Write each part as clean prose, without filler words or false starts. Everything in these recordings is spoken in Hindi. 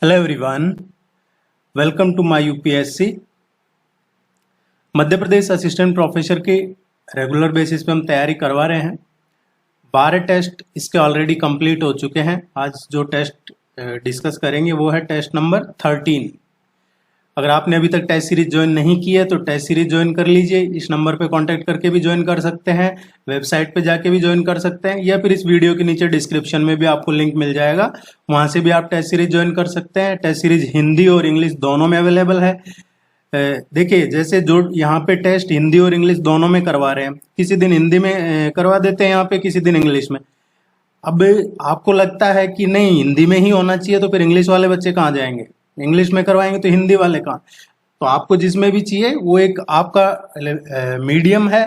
Hello everyone, welcome to my UPSC. Madhya Pradesh assistant professor के रेगुलर बेसिस पे हम तैयारी करवा रहे हैं। 12 टेस्ट इसके ऑलरेडी कंप्लीट हो चुके हैं। आज जो टेस्ट डिस्कस करेंगे वो है टेस्ट नंबर 13। अगर आपने अभी तक टेस्ट सीरीज ज्वाइन नहीं की है तो टेस्ट सीरीज ज्वाइन कर लीजिए। इस नंबर पे कांटेक्ट करके भी ज्वाइन कर सकते हैं, वेबसाइट पे जाके भी ज्वाइन कर सकते हैं, या फिर इस वीडियो के नीचे डिस्क्रिप्शन में भी आपको लिंक मिल जाएगा, वहां से भी आप टेस्ट सीरीज ज्वाइन कर सकते हैं। टेस्ट सीरीज हिंदी और इंग्लिश दोनों में अवेलेबल है। देखिए, जैसे जो यहाँ पे टेस्ट हिंदी और इंग्लिश दोनों में करवा रहे हैं, किसी दिन हिंदी में करवा देते हैं यहाँ पे, किसी दिन इंग्लिश में। अब आपको लगता है कि नहीं हिंदी में ही होना चाहिए, तो फिर इंग्लिश वाले बच्चे कहाँ जाएंगे? इंग्लिश में करवाएंगे तो हिंदी वाले कहाँ? तो आपको जिसमें भी चाहिए वो एक आपका मीडियम है।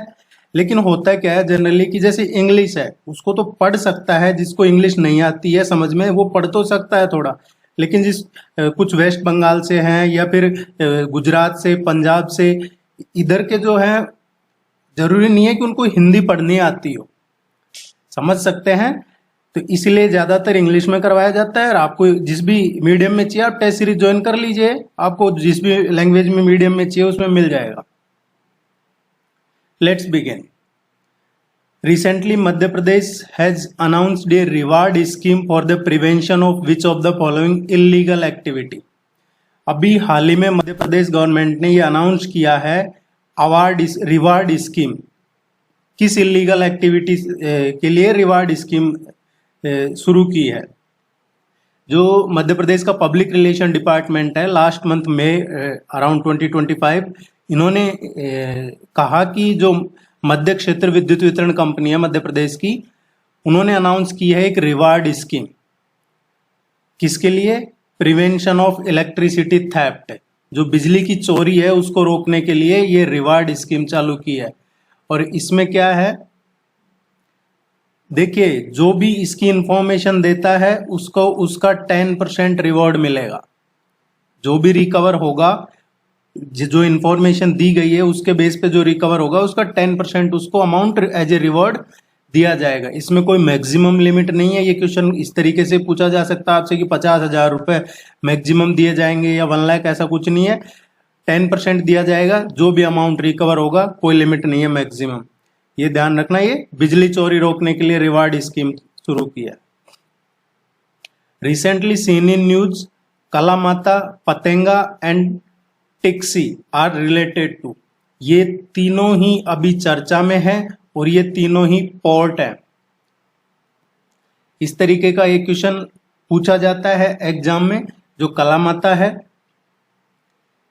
लेकिन होता क्या है जनरली कि जैसे इंग्लिश है उसको तो पढ़ सकता है, जिसको इंग्लिश नहीं आती है समझ में वो पढ़ तो सकता है थोड़ा, लेकिन जिस कुछ वेस्ट बंगाल से हैं या फिर गुजरात से, पंजाब से, इधर के जो हैं, जरूरी नहीं है कि उनको हिंदी पढ़नी आती हो, समझ सकते हैं। तो इसलिए ज्यादातर इंग्लिश में करवाया जाता है। और आपको जिस भी मीडियम में चाहिए आप टेस्ट सीरीज ज्वाइन कर लीजिए, आपको जिस भी लैंग्वेज में मीडियम में चाहिए उसमें मिल जाएगा। Let's begin. Recently, Madhya Pradesh has announced a reward scheme for the prevention of which of the following illegal activity। अभी हाल ही में मध्य प्रदेश गवर्नमेंट ने ये अनाउंस किया है रिवार्ड स्कीम। किस इलीगल एक्टिविटी के लिए रिवार्ड स्कीम शुरू की है? जो मध्य प्रदेश का पब्लिक रिलेशन डिपार्टमेंट है, लास्ट मंथ में अराउंड 2025 इन्होंने कहा कि जो मध्य क्षेत्र विद्युत वितरण कंपनी है मध्य प्रदेश की, उन्होंने अनाउंस की है एक रिवार्ड स्कीम। किसके लिए? प्रिवेंशन ऑफ इलेक्ट्रिसिटी थेफ्ट, जो बिजली की चोरी है उसको रोकने के लिए ये रिवार्ड स्कीम चालू की है। और इसमें क्या है, देखिए, जो भी इसकी इंफॉर्मेशन देता है उसको उसका 10% रिवॉर्ड मिलेगा। जो भी रिकवर होगा, जो इंफॉर्मेशन दी गई है उसके बेस पे जो रिकवर होगा उसका 10% उसको अमाउंट एज ए रिवॉर्ड दिया जाएगा। इसमें कोई मैक्सिमम लिमिट नहीं है। ये क्वेश्चन इस तरीके से पूछा जा सकता है आपसे कि 50,000 रुपए मैक्सिमम दिए जाएंगे या 1 लाख, ऐसा कुछ नहीं है। 10% दिया जाएगा, जो भी अमाउंट रिकवर होगा, कोई लिमिट नहीं है मैक्सिमम। ये ध्यान रखना। ये बिजली चोरी रोकने के लिए रिवार्ड स्कीम शुरू की है। Recently seen in news, Kalamata, Patenga and Tiksi are related to. ये तीनों ही अभी चर्चा में है और ये तीनों ही पोर्ट है। इस तरीके का एक क्वेश्चन पूछा जाता है एग्जाम में। जो कालामाता है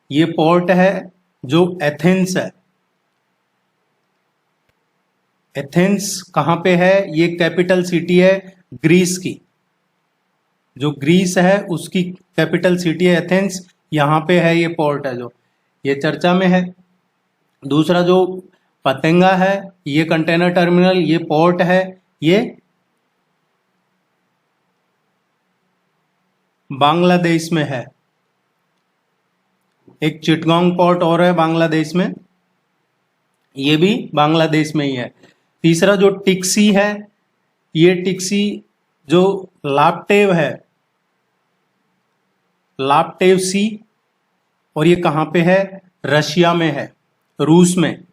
ये पोर्ट है, जो एथेंस है। एथेंस कहाँ पे है? ये कैपिटल सिटी है ग्रीस की। जो ग्रीस है उसकी कैपिटल सिटी है एथेंस, यहाँ पे है ये पोर्ट है, जो ये चर्चा में है। दूसरा जो पतेंगा है, ये कंटेनर टर्मिनल, ये पोर्ट है, ये बांग्लादेश में है। एक चिटगांग पोर्ट और है बांग्लादेश में, ये भी बांग्लादेश में ही है। तीसरा जो टिक्सी है, ये टिक्सी जो लापटेव है, लापटेव सी, और ये कहाँ पे है? रशिया में है, रूस में,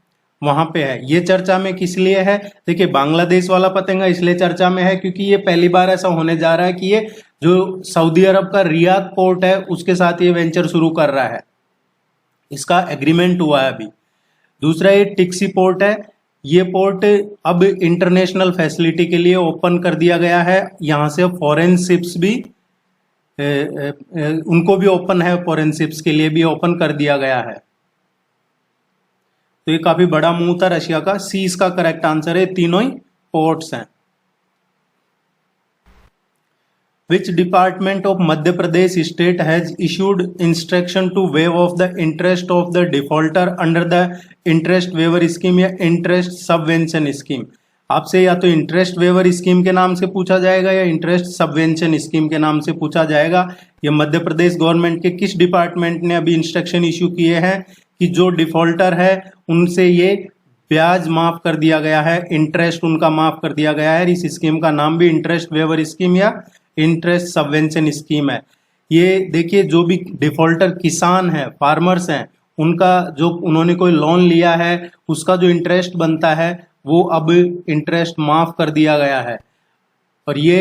वहां पे है। ये चर्चा में किस लिए है? देखिए, बांग्लादेश वाला पतेंगा इसलिए चर्चा में है क्योंकि ये पहली बार ऐसा होने जा रहा है कि ये जो सऊदी अरब का रियाद पोर्ट है उसके साथ ये वेंचर शुरू कर रहा है। इसका एग्रीमेंट हुआ है अभी। दूसरा ये टिक्सी पोर्ट है, ये पोर्ट अब इंटरनेशनल फैसिलिटी के लिए ओपन कर दिया गया है। यहाँ से फॉरेन शिप्स भी उनको भी ओपन है, फॉरेन शिप्स के लिए भी ओपन कर दिया गया है। तो ये काफी बड़ा मूव था रशिया का। सी इसका करेक्ट आंसर है। तीनों ही पोर्ट्स हैं। Which department of Madhya Pradesh state has issued instruction to waive off the interest of the defaulter under the interest waiver scheme या interest subvention scheme? आपसे या तो इंटरेस्ट वेवर स्कीम के नाम से पूछा जाएगा या इंटरेस्ट सबवेंशन स्कीम के नाम से पूछा जाएगा। ये मध्य प्रदेश गवर्नमेंट के किस डिपार्टमेंट ने अभी इंस्ट्रक्शन इश्यू किए हैं कि जो डिफॉल्टर है उनसे ये ब्याज माफ कर दिया गया है, इंटरेस्ट उनका माफ कर दिया गया है। इस स्कीम का नाम भी इंटरेस्ट वेवर स्कीम या इंटरेस्ट सबवेंशन स्कीम है। ये देखिए, जो भी डिफॉल्टर किसान है, फार्मर्स हैं, उनका जो उन्होंने कोई लोन लिया है उसका जो इंटरेस्ट बनता है वो अब इंटरेस्ट माफ कर दिया गया है। और ये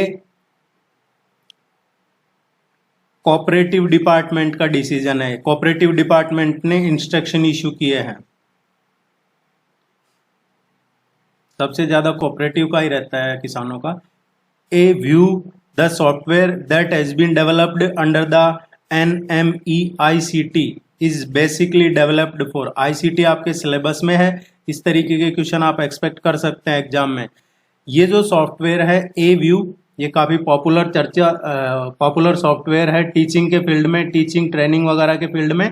कोऑपरेटिव डिपार्टमेंट का डिसीजन है। कोऑपरेटिव डिपार्टमेंट ने इंस्ट्रक्शन इशू किए हैं। सबसे ज्यादा कोऑपरेटिव का ही रहता है किसानों का। A view the software that has been developed under the NMEICT is basically developed for ICT। आपके सिलेबस में है, इस तरीके के क्वेश्चन आप एक्सपेक्ट कर सकते हैं एग्जाम में। ये जो सॉफ्टवेयर है ए व्यू, ये काफ़ी पॉपुलर सॉफ्टवेयर है टीचिंग के फील्ड में, टीचिंग ट्रेनिंग वगैरह के फील्ड में।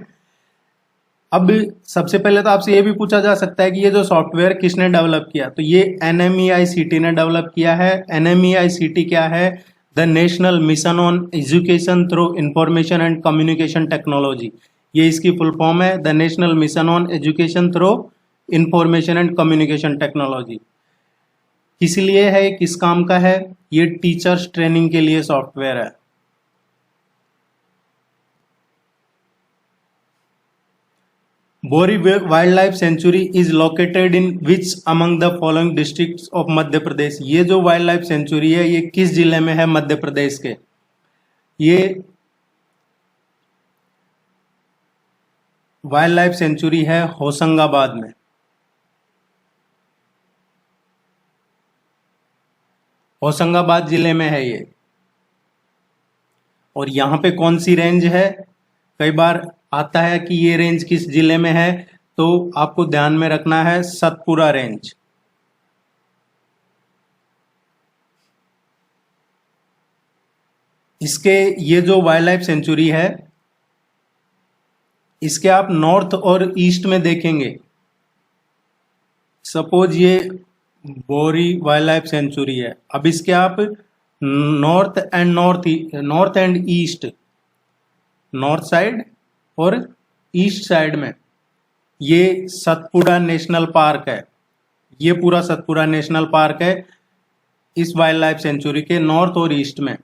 अब सबसे पहले तो आपसे ये भी पूछा जा सकता है कि ये जो सॉफ्टवेयर किसने डेवलप किया, तो ये NMEICT ने डेवलप किया है। NMEICT क्या है? The national mission on education through information and communication technology. ये इसकी फुल फॉर्म है, the national mission on education through information and communication technology. किस लिए है, किस काम का है? ये टीचर्स ट्रेनिंग के लिए सॉफ्टवेयर है। Bori wild life sanctuary is located in which among the following districts of Madhya Pradesh. ये जो वाइल्ड लाइफ सेंचुरी है ये किस जिले में है मध्य प्रदेश के? ये वाइल्ड लाइफ सेंचुरी है होशंगाबाद में। होशंगाबाद जिले में है ये। और यहाँ पे कौन सी रेंज है? कई बार आता है कि ये रेंज किस जिले में है, तो आपको ध्यान में रखना है सतपुरा रेंज। इसके ये जो वाइल्ड लाइफ सेंचुरी है, इसके आप नॉर्थ और ईस्ट में देखेंगे। सपोज ये बोरी वाइल्ड लाइफ सेंचुरी है, अब इसके आप north and east, north side और ईस्ट साइड में ये सतपुड़ा नेशनल पार्क है। ये पूरा सतपुड़ा नेशनल पार्क है इस वाइल्ड लाइफ सेंचुरी के नॉर्थ और ईस्ट में।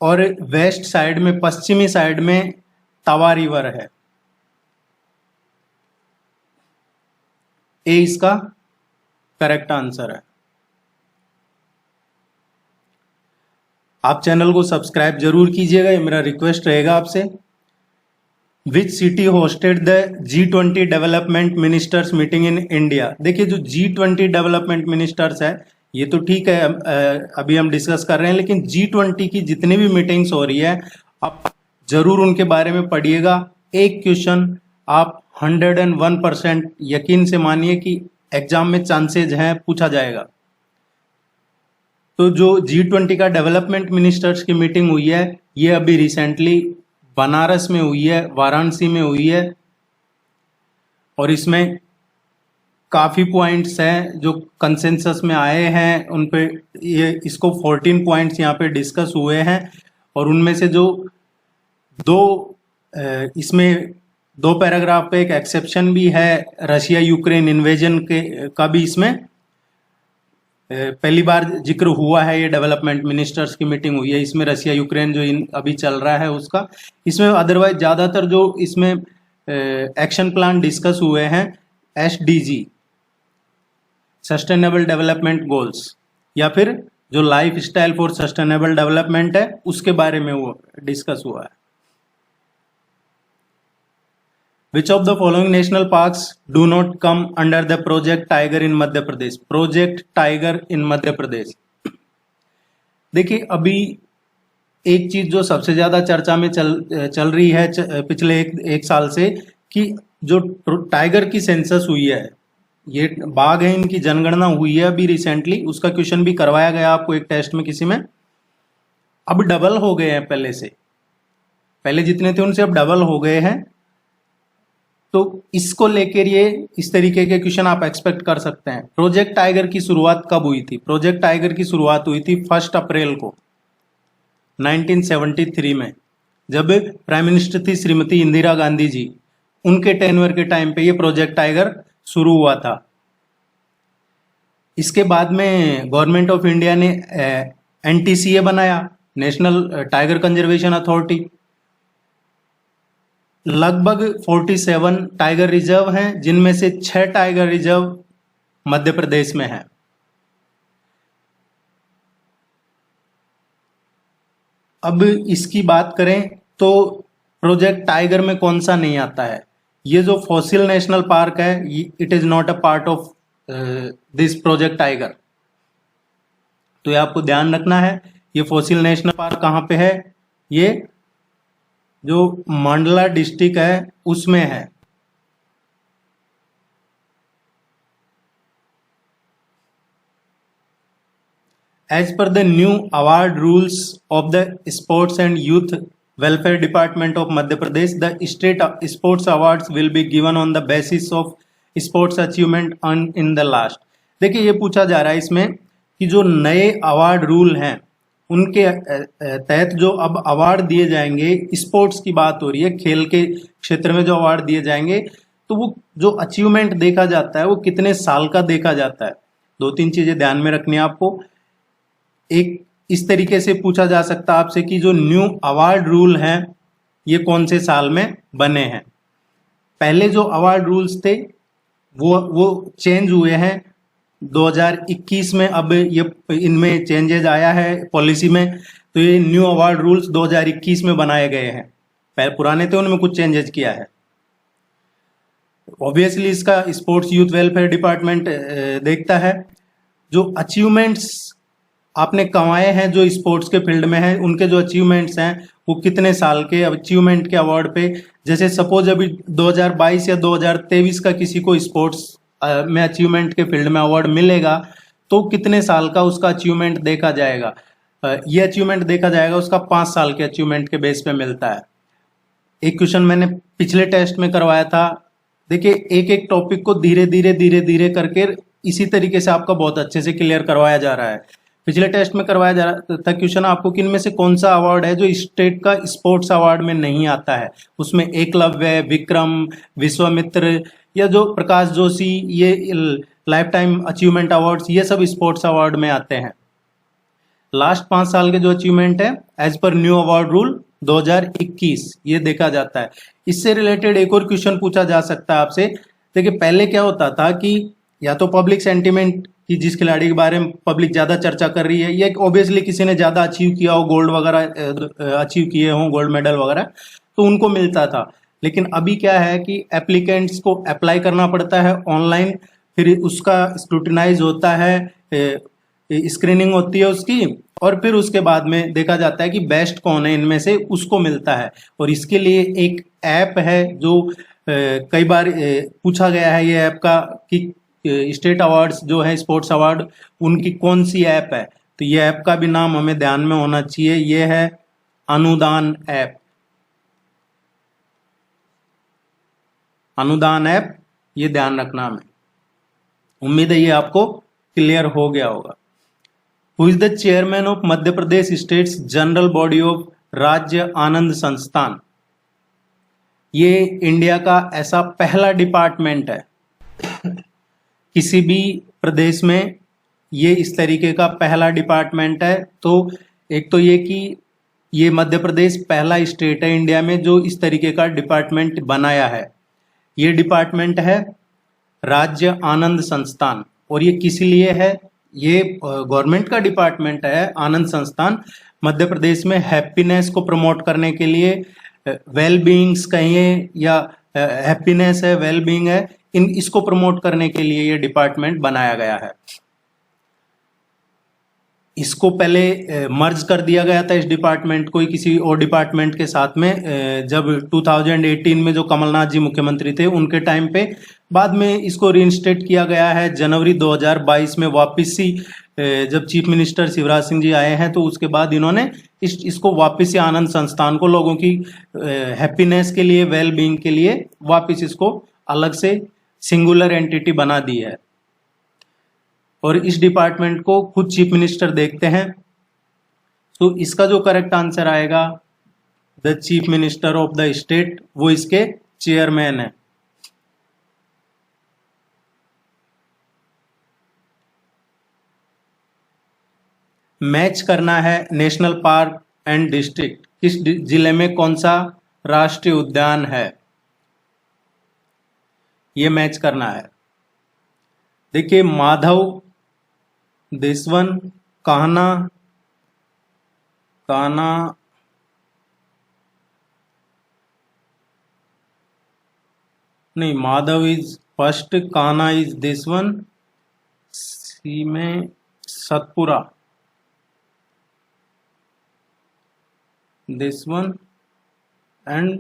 और वेस्ट साइड में, पश्चिमी साइड में तवा रिवर है। ए इसका करेक्ट आंसर है। आप चैनल को सब्सक्राइब जरूर कीजिएगा, ये मेरा रिक्वेस्ट रहेगा आपसे। Which city hosted the G20 development ministers meeting in India. देखिए, जो G20 डेवलपमेंट मिनिस्टर्स है ये तो ठीक है, अभी हम डिस्कस कर रहे हैं, लेकिन G20 की जितनी भी मीटिंग्स हो रही है आप जरूर उनके बारे में पढ़िएगा। एक क्वेश्चन आप 101% यकीन से मानिए कि एग्जाम में चांसेज हैं पूछा जाएगा। तो जो G20 का डेवलपमेंट मिनिस्टर्स की मीटिंग हुई है ये अभी रिसेंटली बनारस में हुई है, वाराणसी में हुई है। और इसमें काफ़ी पॉइंट्स हैं जो कंसेंसस में आए हैं, उन पे ये इसको 14 पॉइंट्स यहाँ पे डिस्कस हुए हैं। और उनमें से जो इसमें 2 पैराग्राफ पे एक एक्सेप्शन भी है, रशिया यूक्रेन इन्वेजन का भी इसमें पहली बार जिक्र हुआ है। ये डेवलपमेंट मिनिस्टर्स की मीटिंग हुई है, इसमें रशिया यूक्रेन जो अभी चल रहा है उसका। इसमें अदरवाइज ज़्यादातर जो इसमें एक्शन प्लान डिस्कस हुए हैं SDG, सस्टेनेबल डेवलपमेंट गोल्स, या फिर जो life style for sustainable development है उसके बारे में वो डिस्कस हुआ है। Which of the following national parks do not come under the Project Tiger in Madhya Pradesh? Project tiger in Madhya Pradesh. देखिए, अभी एक चीज जो सबसे ज्यादा चर्चा में चल रही है पिछले एक साल से, कि जो टाइगर की सेंसस हुई है, ये बाघ है, इनकी जनगणना हुई है अभी रिसेंटली, उसका क्वेश्चन भी करवाया गया आपको एक टेस्ट में किसी में। अब डबल हो गए हैं पहले से, पहले जितने थे उनसे अब डबल हो गए हैं। तो इसको लेकर ये इस तरीके के क्वेश्चन आप एक्सपेक्ट कर सकते हैं। प्रोजेक्ट टाइगर की शुरुआत कब हुई थी? प्रोजेक्ट टाइगर की शुरुआत हुई थी 1 अप्रैल को 1973 में, जब प्राइम मिनिस्टर थी श्रीमती इंदिरा गांधी जी, उनके टेन्योर के टाइम पे ये प्रोजेक्ट टाइगर शुरू हुआ था। इसके बाद में गवर्नमेंट ऑफ इंडिया ने NTCA बनाया, नेशनल टाइगर कंजर्वेशन अथॉरिटी। लगभग 47 टाइगर रिजर्व हैं, जिनमें से 6 टाइगर रिजर्व मध्य प्रदेश में है। अब इसकी बात करें तो प्रोजेक्ट टाइगर में कौन सा नहीं आता है। ये जो फॉसिल नेशनल पार्क है, it is not a part of this project tiger. तो ये आपको ध्यान रखना है। ये फॉसिल नेशनल पार्क कहाँ पे है? ये जो मंडला डिस्ट्रिक्ट है उसमें है। As per the new award rules of the Sports and Youth Welfare Department of Madhya Pradesh, the state sports awards will be given on the basis of sports achievement earned in the last। देखिए, ये पूछा जा रहा है इसमें कि जो नए अवार्ड रूल हैं उनके तहत जो अब अवार्ड दिए जाएंगे, स्पोर्ट्स की बात हो रही है, खेल के क्षेत्र में जो अवार्ड दिए जाएंगे, तो वो जो अचीवमेंट देखा जाता है वो कितने साल का देखा जाता है। 2-3 चीजें ध्यान में रखनी है आपको। एक इस तरीके से पूछा जा सकता है आपसे कि जो न्यू अवार्ड रूल हैं ये कौन से साल में बने हैं। पहले जो अवार्ड रूल्स थे वो चेंज हुए हैं 2021 में। अब ये इनमें चेंजेज आया है पॉलिसी में, तो ये न्यू अवार्ड रूल्स 2021 में बनाए गए हैं। पहले पुराने थे, उनमें कुछ चेंजेज किया है। ऑब्वियसली इसका स्पोर्ट्स यूथ वेलफेयर डिपार्टमेंट देखता है। जो अचीवमेंट्स आपने कमाए हैं जो स्पोर्ट्स के फील्ड में हैं, उनके जो अचीवमेंट्स हैं वो कितने साल के अचीवमेंट के अवार्ड पे, जैसे सपोज अभी 2022 या 2023 का किसी को स्पोर्ट्स में अचीवमेंट के फील्ड में अवार्ड मिलेगा, तो कितने साल का उसका अचीवमेंट देखा जाएगा। ये अचीवमेंट देखा जाएगा उसका 5 साल के अचीवमेंट के बेस पे मिलता है। एक क्वेश्चन मैंने पिछले टेस्ट में करवाया था। देखिए, एक एक टॉपिक को धीरे धीरे करके इसी तरीके से आपका बहुत अच्छे से क्लियर करवाया जा रहा है। पिछले टेस्ट में करवाया जा रहा था क्वेश्चन आपको कि इनमें से कौन सा अवार्ड है जो स्टेट का स्पोर्ट्स अवार्ड में नहीं आता है। उसमें एकलव्य, विक्रम, विश्वामित्र या जो प्रकाश जोशी, ये लाइफ टाइम अचीवमेंट अवार्ड्स, ये सब स्पोर्ट्स अवार्ड में आते हैं। लास्ट 5 साल के जो अचीवमेंट है as per new award rule 2021 ये देखा जाता है। इससे रिलेटेड एक और क्वेश्चन पूछा जा सकता है आपसे। देखिए, पहले क्या होता था कि या तो पब्लिक सेंटिमेंट कि जिस खिलाड़ी के बारे में पब्लिक ज्यादा चर्चा कर रही है, या ऑब्वियसली किसी ने ज्यादा अचीव किया हो, गोल्ड वगैरह अचीव किए हों, गोल्ड मेडल वगैरह, तो उनको मिलता था। लेकिन अभी क्या है कि एप्लीकेंट्स को अप्लाई करना पड़ता है ऑनलाइन, फिर उसका स्क्रूटिनाइज होता है, स्क्रीनिंग होती है उसकी, और फिर उसके बाद में देखा जाता है कि बेस्ट कौन है इनमें से, उसको मिलता है। और इसके लिए एक ऐप है जो कई बार पूछा गया है, ये ऐप का कि स्टेट अवार्ड्स जो है स्पोर्ट्स अवार्ड, उनकी कौन सी ऐप है। तो ये ऐप का भी नाम हमें ध्यान में होना चाहिए, ये है अनुदान ऐप। अनुदान ऐप, ये ध्यान रखना हमें। उम्मीद है ये आपको क्लियर हो गया होगा। Who is the chairman of Madhya Pradesh states general body of राज्य आनंद संस्थान। ये इंडिया का ऐसा पहला डिपार्टमेंट है, किसी भी प्रदेश में ये इस तरीके का पहला डिपार्टमेंट है। तो एक तो ये कि ये मध्य प्रदेश पहला स्टेट है इंडिया में जो इस तरीके का डिपार्टमेंट बनाया है। ये डिपार्टमेंट है राज्य आनंद संस्थान, और ये किस लिए है? ये गवर्नमेंट का डिपार्टमेंट है आनंद संस्थान। मध्य प्रदेश में हैप्पीनेस को प्रमोट करने के लिए, वेल बीइंग्स कहिए या हैप्पीनेस है, वेल बीइंग है, इसको प्रमोट करने के लिए ये डिपार्टमेंट बनाया गया है। इसको पहले मर्ज कर दिया गया था इस डिपार्टमेंट को किसी और डिपार्टमेंट के साथ में, जब 2018 में जो कमलनाथ जी मुख्यमंत्री थे उनके टाइम पे। बाद में इसको रीइंस्टेट किया गया है जनवरी 2022 में वापस से, जब चीफ मिनिस्टर शिवराज सिंह जी आए हैं तो उसके बाद इन्होंने इसको वापस से आनंद संस्थान को लोगों की हैप्पीनेस के लिए, वेल बीइंग के लिए वापस इसको अलग से सिंगुलर एंटिटी बना दी है। और इस डिपार्टमेंट को खुद चीफ मिनिस्टर देखते हैं। तो इसका जो करेक्ट आंसर आएगा, the chief minister of the state, वो इसके चेयरमैन है। मैच करना है नेशनल पार्क एंड डिस्ट्रिक्ट, किस जिले में कौन सा राष्ट्रीय उद्यान है, ये मैच करना है। देखिए माधव, देसवन, कान्हा, कान्हा, नहीं, Madhav is first, Kanha is this one, C में Satpura, this one, and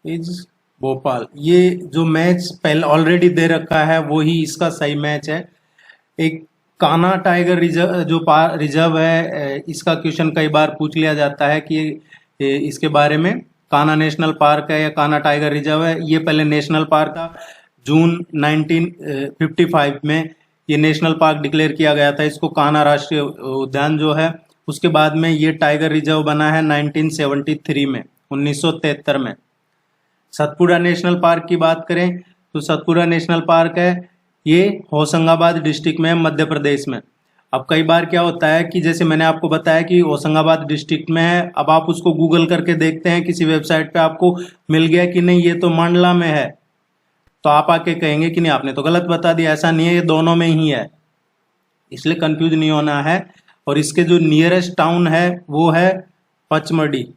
is Bhopal. ये जो मैच पहले ऑलरेडी दे रखा है वो ही इसका सही मैच है। एक कान्हा टाइगर रिजर्व जो रिजर्व है, इसका क्वेश्चन कई बार पूछ लिया जाता है कि इसके बारे में, कान्हा नेशनल पार्क है या कान्हा टाइगर रिजर्व है। ये पहले नेशनल पार्क था, जून 1955 में ये नेशनल पार्क डिक्लेयर किया गया था इसको, कान्हा राष्ट्रीय उद्यान जो है। उसके बाद में ये टाइगर रिजर्व बना है 1973 में, 1973 में। सतपुड़ा नेशनल पार्क की बात करें तो सतपुड़ा नेशनल पार्क है, ये होशंगाबाद डिस्ट्रिक्ट में, मध्य प्रदेश में। अब कई बार क्या होता है कि जैसे मैंने आपको बताया कि होशंगाबाद डिस्ट्रिक्ट में है, अब आप उसको गूगल करके देखते हैं किसी वेबसाइट पे आपको मिल गया कि नहीं ये तो मंडला में है, तो आप आके कहेंगे कि नहीं आपने तो गलत बता दिया, ऐसा नहीं है, ये दोनों में ही है, इसलिए कंफ्यूज नहीं होना है। और इसके जो नियरेस्ट टाउन है वो है पचमढ़ी।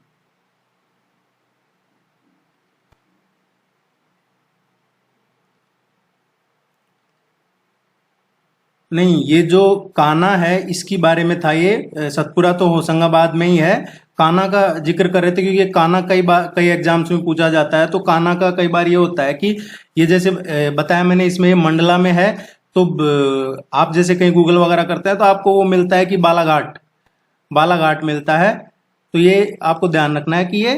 नहीं, ये जो कान्हा है इसकी बारे में था, ये सतपुरा तो होशंगाबाद में ही है। कान्हा का जिक्र कर रहे थे क्योंकि कान्हा कई बार कई एग्जाम्स में पूछा जाता है, तो कान्हा का कई बार ये होता है कि ये जैसे बताया मैंने इसमें ये मंडला में है, तो आप जैसे कहीं गूगल वगैरह करते हैं तो आपको वो मिलता है कि बालाघाट, बालाघाट मिलता है। तो ये आपको ध्यान रखना है कि ये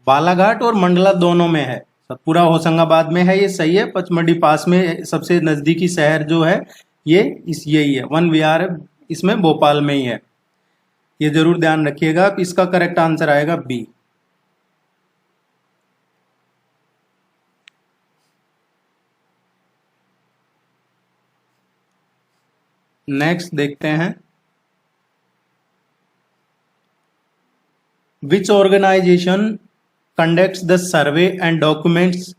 बालाघाट और मंडला दोनों में है। सतपुरा होशंगाबाद में है, ये सही है। पचमढ़ी पास में सबसे नजदीकी शहर जो है ये यही है, 1 विहार इसमें भोपाल में ही है। ये जरूर ध्यान रखिएगा कि इसका करेक्ट आंसर आएगा बी। नेक्स्ट देखते हैं, which organisation conducts the survey and documents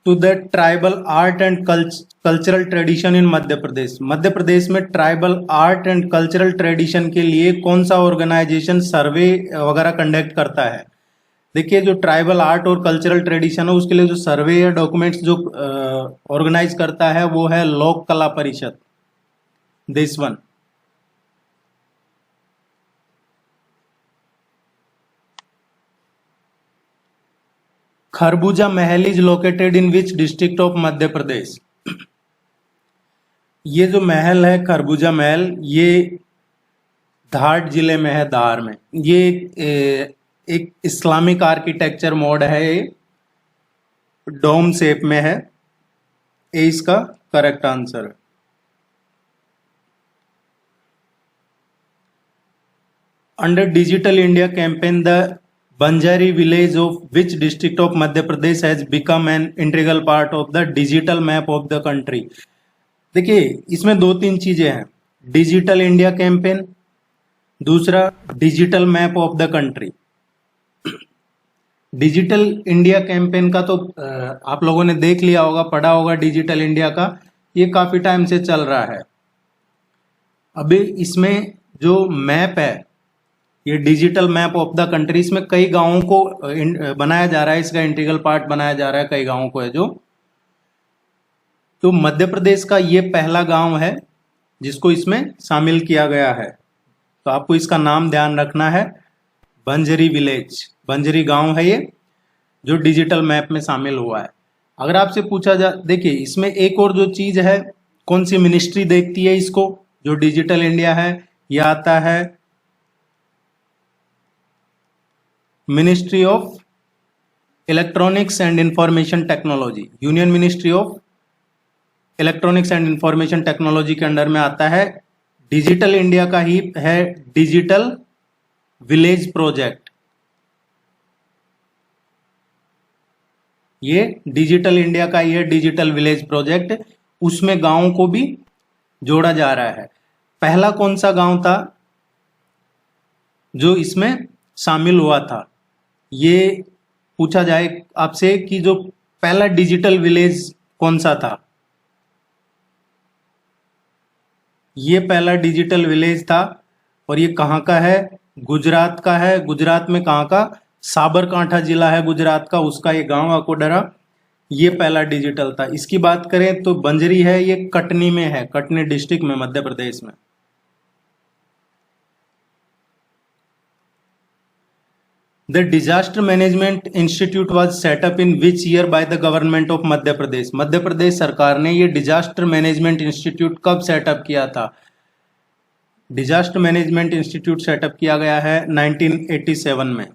to the tribal art and cultural tradition in Madhya Pradesh. Madhya Pradesh में tribal art and cultural tradition के लिए कौन सा ऑर्गेनाइजेशन सर्वे वगैरह कंडक्ट करता है। देखिए जो ट्राइबल आर्ट और कल्चरल ट्रेडिशन है उसके लिए जो सर्वे या डॉक्यूमेंट्स जो ऑर्गेनाइज करता है वो है लोक कला परिषद, this one. Kharbuja Mahal is located in which district of Madhya Pradesh. ये जो महल है खरबूजा महल, ये धार जिले में है, धार में। ये एक इस्लामिक आर्किटेक्चर मोड है, ये डोम शेप में है, ये इसका करेक्ट आंसर है। Under digital India campaign the Banjari village of which district of Madhya Pradesh has become an integral part of the digital map of the country। देखिए इसमें दो तीन चीजें हैं, डिजिटल इंडिया कैंपेन, दूसरा digital map of the country. Digital India campaign का तो आप लोगों ने देख लिया होगा, पढ़ा होगा डिजिटल इंडिया का, ये काफी टाइम से चल रहा है। अभी इसमें जो मैप है ये digital map of the country, इसमें कई गांवों को बनाया जा रहा है, इसका इंटीग्रल पार्ट बनाया जा रहा है, कई गांवों को है जो। तो मध्य प्रदेश का ये पहला गांव है जिसको इसमें शामिल किया गया है, तो आपको इसका नाम ध्यान रखना है, बंजरी विलेज, बंजरी गांव है ये जो डिजिटल मैप में शामिल हुआ है। अगर आपसे पूछा जा, देखिए इसमें एक और जो चीज है, कौन सी मिनिस्ट्री देखती है इसको, जो डिजिटल इंडिया है, यह आता है ministry of electronics and information technology. Union ministry of electronics and information technology के अंडर में आता है। डिजिटल इंडिया का ही है डिजिटल विलेज प्रोजेक्ट। ये डिजिटल इंडिया का ही है डिजिटल विलेज प्रोजेक्ट, उसमें गांवों को भी जोड़ा जा रहा है। पहला कौन सा गांव था, जो इसमें शामिल हुआ था। ये पूछा जाए आपसे कि जो पहला डिजिटल विलेज कौन सा था। ये पहला डिजिटल विलेज था और ये कहाँ का है, गुजरात का है। गुजरात में कहाँ का, साबरकांठा जिला है गुजरात का, उसका ये गांव अकोडरा, ये पहला डिजिटल था। इसकी बात करें तो बंजरी है, ये कटनी में है, कटनी डिस्ट्रिक्ट में, मध्य प्रदेश में। The Disaster Management Institute was set up in which year by the government of मध्य प्रदेश। मध्य प्रदेश सरकार ने ये डिजास्टर मैनेजमेंट इंस्टीट्यूट कब सेटअप किया था? डिजास्टर मैनेजमेंट इंस्टीट्यूट सेटअप किया गया है 1987 में।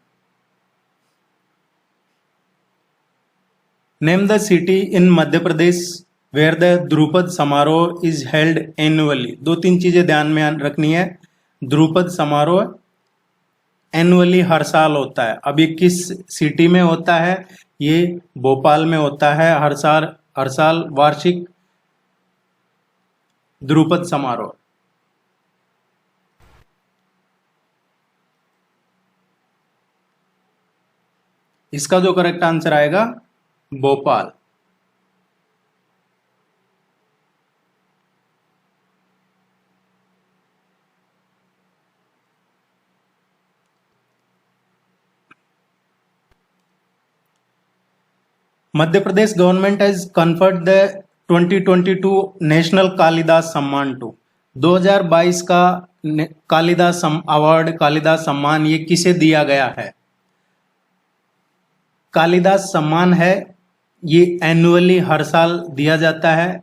Name the city in Madhya Pradesh where the Dhrupad Samaroh is held annually. दो तीन चीजें ध्यान में रखनी है। ध्रुपद समारोह एनुअली हर साल होता है। अब ये किस सिटी में होता है? ये भोपाल में होता है हर साल वार्षिक ध्रुपद समारोह। इसका जो करेक्ट आंसर आएगा Bhopal. Madhya Pradesh government has conferred the 2022 national Kalidas Samman to. 2022 का कालिदास अवार्ड, कालिदास सम्मान, ये किसे दिया गया है? कालिदास सम्मान है, ये एनुअली हर साल दिया जाता है,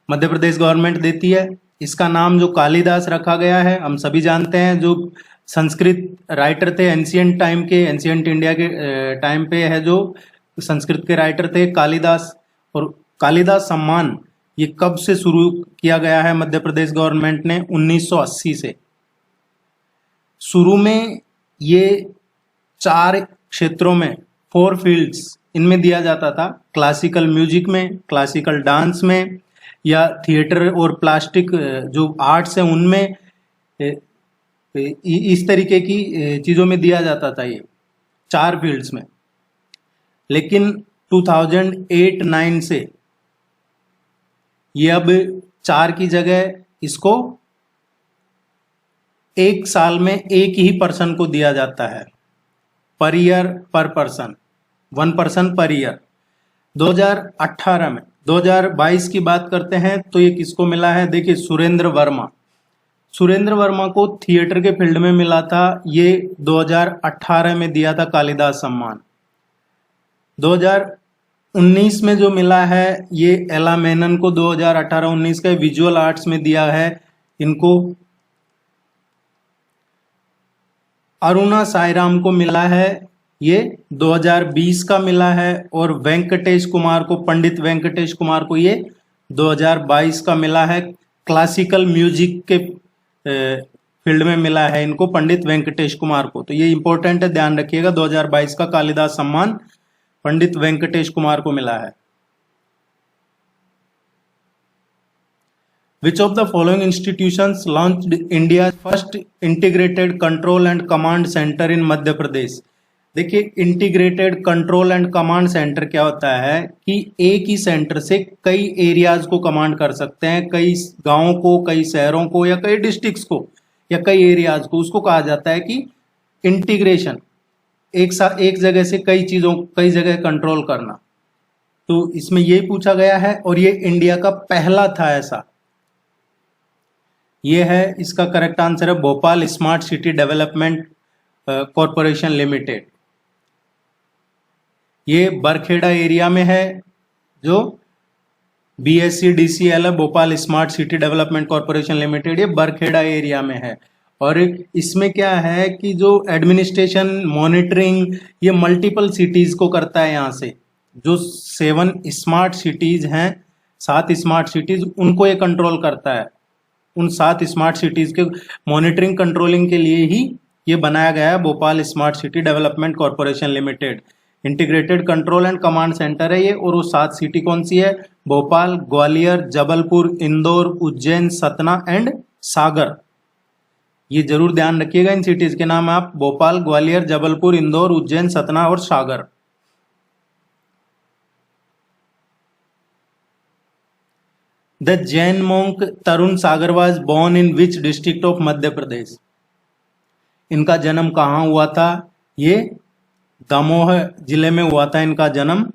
मध्य प्रदेश गवर्नमेंट देती है। इसका नाम जो कालिदास रखा गया है, हम सभी जानते हैं, जो संस्कृत राइटर थे एंशियंट टाइम के, एंशियंट इंडिया के टाइम पे है, जो संस्कृत के राइटर थे कालिदास। और कालिदास सम्मान ये कब से शुरू किया गया है मध्य प्रदेश गवर्नमेंट ने? 1980 से। शुरू में ये 4 क्षेत्रों में, 4 फील्ड्स, इनमें दिया जाता था। क्लासिकल म्यूजिक में, क्लासिकल डांस में, या थिएटर और प्लास्टिक जो आर्ट्स है उनमें, इस तरीके की चीज़ों में दिया जाता था ये 4 फील्ड्स में। लेकिन 2008-9 से ये अब 4 की जगह इसको 1 साल में एक ही पर्सन को दिया जाता है, पर ईयर, पर पर्सन, 1 पर्सन पर ईयर। 2018 में, 2022 की बात करते हैं तो ये किसको मिला है? देखिए, सुरेंद्र वर्मा। सुरेंद्र वर्मा को थिएटर के फील्ड में मिला था, ये 2018 में दिया था कालिदास सम्मान। 2019 में जो मिला है ये एला मेनन को 2018-19 का विजुअल आर्ट्स में दिया है इनको। अरुणा साईराम को मिला है, ये 2020 का मिला है। और वेंकटेश कुमार को, पंडित वेंकटेश कुमार को ये 2022 का मिला है। क्लासिकल म्यूजिक के फील्ड में मिला है इनको, पंडित वेंकटेश कुमार को। तो ये इंपॉर्टेंट है, ध्यान रखिएगा। 2022 का कालिदास सम्मान पंडित वेंकटेश कुमार को मिला है। Which of the following institutions launched India's first integrated control and command center in Madhya Pradesh? देखिए, integrated control and command centre क्या होता है कि एक ही सेंटर से कई एरियाज को कमांड कर सकते हैं, कई गांवों को, कई शहरों को, या कई डिस्ट्रिक्ट्स को, या कई एरियाज को। उसको कहा जाता है कि इंटीग्रेशन, एक जगह से कई जगह कंट्रोल करना। तो इसमें ये पूछा गया है और ये इंडिया का पहला था ऐसा। ये है, इसका करेक्ट आंसर है Bhopal smart city development corporation limited. ये बरखेड़ा एरिया में है, जो BSCDCL है, Bhopal smart city development corporation limited, ये बरखेड़ा एरिया में है। और इसमें क्या है कि जो एडमिनिस्ट्रेशन, मॉनिटरिंग, ये मल्टीपल सिटीज को करता है। यहाँ से जो 7 स्मार्ट सिटीज हैं, 7 स्मार्ट सिटीज, उनको ये कंट्रोल करता है। उन 7 स्मार्ट सिटीज के मॉनिटरिंग, कंट्रोलिंग के लिए ही ये बनाया गया है Bhopal smart city development corporation limited. Integrated control and command centre है ये। और वो 7 सिटी कौन सी है? भोपाल, ग्वालियर, जबलपुर, इंदौर, उज्जैन, सतना एंड सागर। ये जरूर ध्यान रखिएगा। इन सिटीज के नाम आप भोपाल, ग्वालियर, जबलपुर, इंदौर, उज्जैन, सतना और Sagar. The Jain monk Tarun Sagar was born in which district of Madhya Pradesh. इनका जन्म कहाँ हुआ था? ये दमोह जिले में हुआ था इनका जन्म।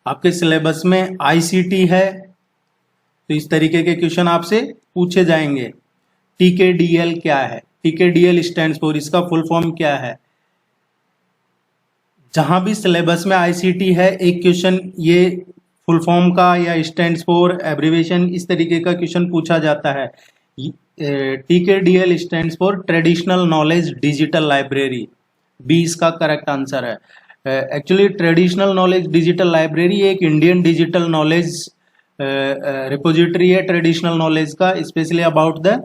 आपके सिलेबस में आईसीटी है तो इस तरीके के क्वेश्चन आपसे पूछे जाएंगे। टीकेडीएल क्या है? टीकेडीएल स्टैंड्स फॉर, इसका फुल फॉर्म क्या है? जहां भी सिलेबस में आईसीटी है एक क्वेश्चन ये फुल फॉर्म का या स्टैंड्स फॉर, एब्रीविएशन, इस तरीके का क्वेश्चन पूछा जाता है। TKDL stands for traditional knowledge digital library, B इसका करेक्ट आंसर है। Actually traditional knowledge digital library एक इंडियन डिजिटल नॉलेज रिपोजिटरी है ट्रेडिशनल नॉलेज का, स्पेशली अबाउट द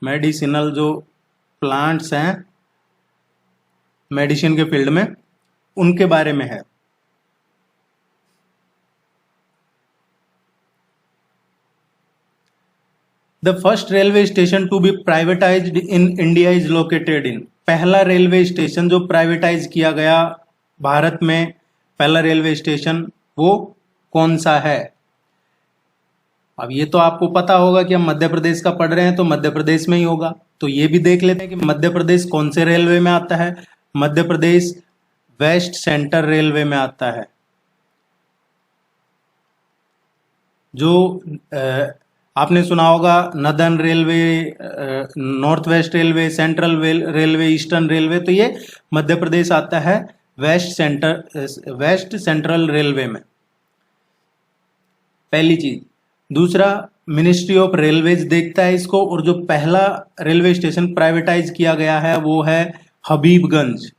मेडिसिनल जो प्लांट्स हैं मेडिसिन के फील्ड में, उनके बारे में है। The first railway station to be privatised in India is located in. पहला रेलवे स्टेशन जो प्राइवेटाइज किया गया भारत में, पहला रेलवे स्टेशन वो कौन सा है? अब ये तो आपको पता होगा कि हम मध्य प्रदेश का पढ़ रहे हैं तो मध्य प्रदेश में ही होगा। तो ये भी देख लेते हैं कि मध्य प्रदेश कौन से रेलवे में आता है। Madhya Pradesh waste central railway में आता है। जो आपने सुना होगा northern railway, north west railway, central railway, eastern railway, तो ये मध्य प्रदेश आता है वेस्ट सेंट्रल रेलवे में, पहली चीज। दूसरा, मिनिस्ट्री ऑफ रेलवेज देखता है इसको, और जो पहला रेलवे स्टेशन प्राइवेटाइज किया गया है वो है हबीबगंज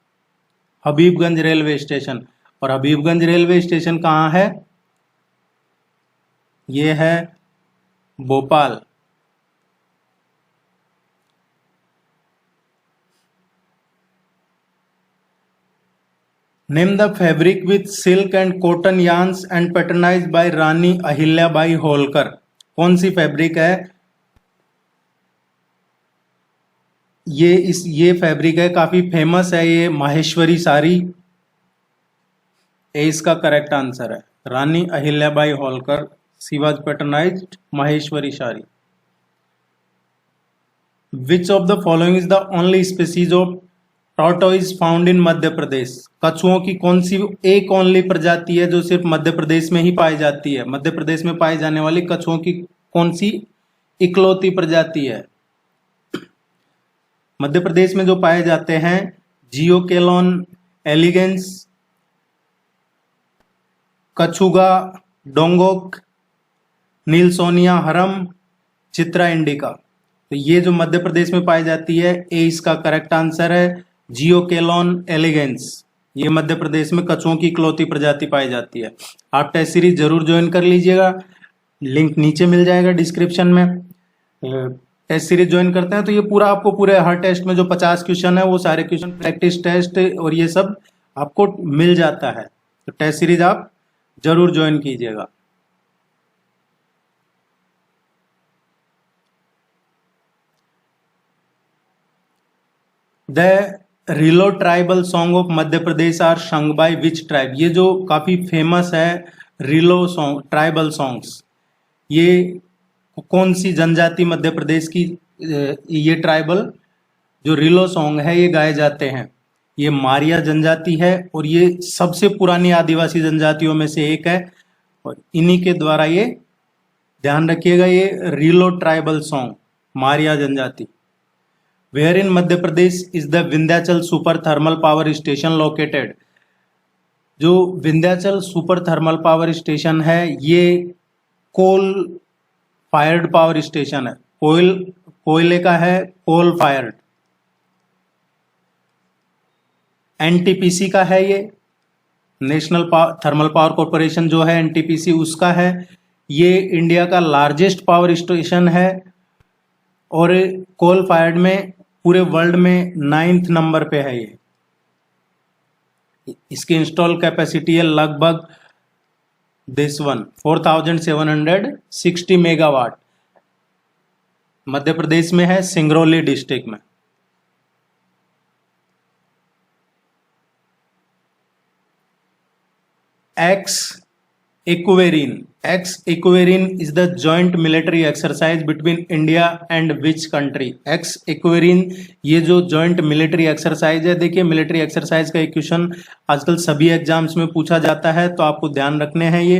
रेलवे स्टेशन। और हबीबगंज रेलवे स्टेशन कहाँ है? ये है Bhopal. Name the fabric with silk and cotton yarns and patternized by Rani Ahilyabai Holkar. कौन सी फैब्रिक है? ये फैब्रिक है, काफी फेमस है, ये माहेश्वरी साड़ी। ए इसका करेक्ट आंसर है। Rani Ahilyabai Holkar, she was patternized Maheshwari sari. Which of the following is the only species of tortoise found in Madhya Pradesh. कछुओं की कौन सी एक ओनली प्रजाति है जो सिर्फ मध्य प्रदेश में ही पाई जाती है? मध्य प्रदेश में पाई जाने वाली कछुओं की कौन सी इकलौती प्रजाति है? मध्य प्रदेश में जो पाए जाते हैं जियोकेलोन एलिगेंस, कछुगा, डोंगोक, नीलसोनिया हरम, चित्रा इंडिका। तो ये जो मध्य प्रदेश में पाई जाती है, ए इसका करेक्ट आंसर है, जियोकेलोन एलिगेंस। ये मध्य प्रदेश में कछुओं की इकलौती प्रजाति पाई जाती है। आप टेस्ट सीरीज जरूर ज्वाइन कर लीजिएगा, लिंक नीचे मिल जाएगा डिस्क्रिप्शन में। टेस्ट सीरीज ज्वाइन करते हैं तो ये पूरा आपको पूरे हर टेस्ट में जो 50 क्वेश्चन है वो सारे क्वेश्चन प्रैक्टिस टेस्ट और ये सब आपको मिल जाता है। तो टेस्ट सीरीज आप जरूर ज्वाइन कीजिएगा। The Reelo tribal song of Madhya Pradesh are sung by which tribe. ये जो काफी फेमस है रिलो सॉन्ग, ट्राइबल सॉन्ग्स, ये कौन सी जनजाति मध्य प्रदेश की? ये ट्राइबल जो रिलो सॉन्ग है ये गाए जाते हैं, ये मारिया जनजाति है और ये सबसे पुरानी आदिवासी जनजातियों में से एक है और इन्हीं के द्वारा ये, ध्यान रखिएगा, ये रिलो ट्राइबल सॉन्ग, मारिया जनजाति। Where in Madhya Pradesh is the Vindhyachal super thermal power station located. जो Vindhyachal super thermal power station है ये कोल फायर्ड पावर स्टेशन है, कोयले का है, कोल फायर्ड। एनटीपीसी का है, ये नेशनल थर्मल पावर कॉर्पोरेशन जो है एनटीपीसी उसका है। ये इंडिया का लार्जेस्ट पावर स्टेशन है और कोल फायर्ड में पूरे वर्ल्ड में 9th नंबर पे है ये। इसकी इंस्टॉल कैपेसिटी है लगभग this one 4760 megawatt Madhya Pradesh में है, सिंगरौली डिस्ट्रिक्ट में। Ex Ekuverin is the joint military exercise between India and which country? Ex Ekuverin ये जो जॉइंट मिलिट्री एक्सरसाइज है, देखिए मिलिट्री एक्सरसाइज का एक क्वेश्चन आजकल सभी एग्जाम्स में पूछा जाता है, तो आपको ध्यान रखने हैं ये।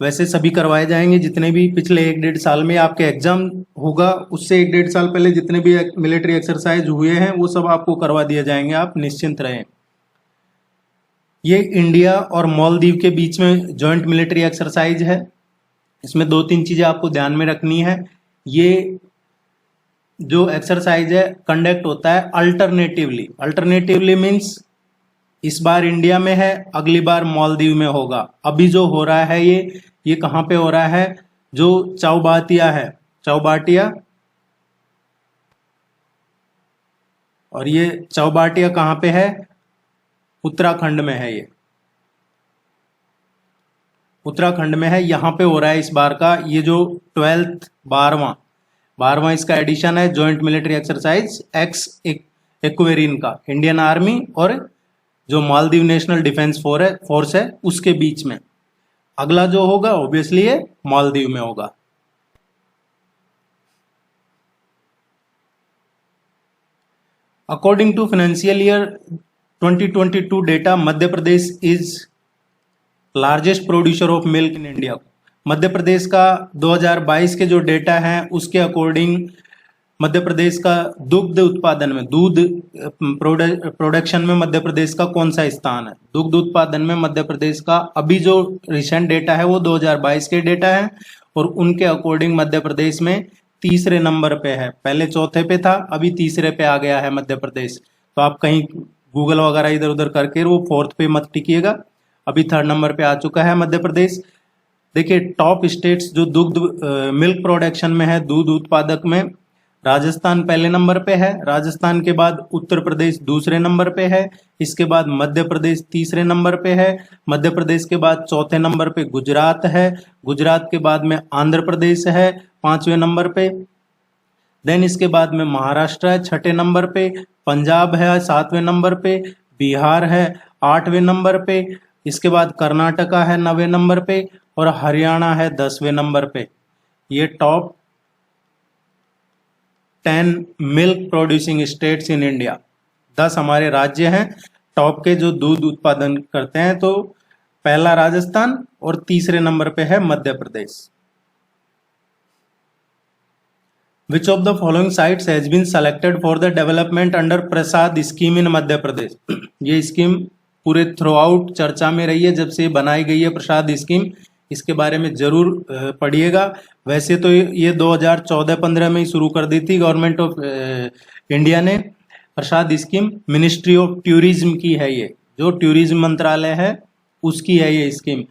वैसे सभी करवाए जाएंगे, जितने भी पिछले 1-1.5 साल में आपके एग्जाम होगा उससे 1-1.5 साल पहले जितने भी मिलिट्री एक्सरसाइज हुए हैं वो सब आपको करवा दिए जाएंगे, आप निश्चिंत रहें। ये इंडिया और मालदीव के बीच में जॉइंट मिलिट्री एक्सरसाइज है। इसमें 2-3 चीजें आपको ध्यान में रखनी है। ये जो एक्सरसाइज है कंडक्ट होता है अल्टरनेटिवली मीन्स इस बार इंडिया में है, अगली बार मालदीव में होगा। अभी जो हो रहा है ये कहाँ पे हो रहा है? जो चौबाटिया है, चौबाटिया, और ये चौबाटिया कहाँ पे है? उत्तराखंड में है। ये उत्तराखंड में है, यहाँ पे हो रहा है इस बार का ये जो 12वां इसका एडिशन है जॉइंट मिलिट्री एक्सरसाइज एक्स इक्वेरिन का, इंडियन आर्मी और जो मालदीव नेशनल डिफेंस फोर्स है उसके बीच में। अगला जो होगा ऑब्वियसली ये मालदीव में होगा। According to financial year 2022 data, Madhya Pradesh is largest producer of milk in India. Madhya Pradesh का 2022 के जो डेटा हैं उसके अकॉर्डिंग मध्य प्रदेश का दुग्ध उत्पादन में, दूध प्रोडक्शन में मध्य प्रदेश का कौन सा स्थान है? दुग्ध उत्पादन में मध्य प्रदेश का अभी जो रिसेंट डेटा है वो 2022 के डेटा है और उनके अकॉर्डिंग मध्य प्रदेश में तीसरे नंबर पे है। पहले चौथे पे था, अभी तीसरे पे आ गया है मध्य प्रदेश। तो आप कहीं गूगल वगैरह इधर उधर करके वो 4th पे मत टिकिएगा, अभी 3rd नंबर पे आ चुका है मध्य प्रदेश। देखिए टॉप स्टेट्स जो दुग्ध मिल्क प्रोडक्शन में है, दूध उत्पादक में, राजस्थान पहले नंबर पे है, राजस्थान के बाद उत्तर प्रदेश दूसरे नंबर पे है, इसके बाद मध्य प्रदेश तीसरे नंबर पे है, मध्य प्रदेश के बाद चौथे नंबर पे गुजरात है, गुजरात के बाद में आंध्र प्रदेश है 5वें नंबर पे, देन इसके बाद में महाराष्ट्र है 6ठे नंबर पे, पंजाब है 7वें नंबर पे, बिहार है 8वें नंबर पे, इसके बाद कर्नाटका है 9वें नंबर पे और हरियाणा है 10वें नंबर पे। ये top 10 milk producing states in India, 10 हमारे राज्य हैं टॉप के जो दूध उत्पादन करते हैं। तो पहला राजस्थान और तीसरे नंबर पे है Madhya Pradesh. Which of the following sites has been selected for the development under Prasad scheme in Madhya Pradesh? ये स्कीम पूरे थ्रू आउट चर्चा में रही है जब से बनाई गई है प्रसाद स्कीम, इसके बारे में जरूर पढ़िएगा। वैसे तो ये 2014-15 में ही शुरू कर दी थी गवर्नमेंट ऑफ इंडिया ने। प्रसाद स्कीम मिनिस्ट्री ऑफ टूरिज्म की है, ये जो टूरिज्म मंत्रालय है उसकी है ये स्कीम।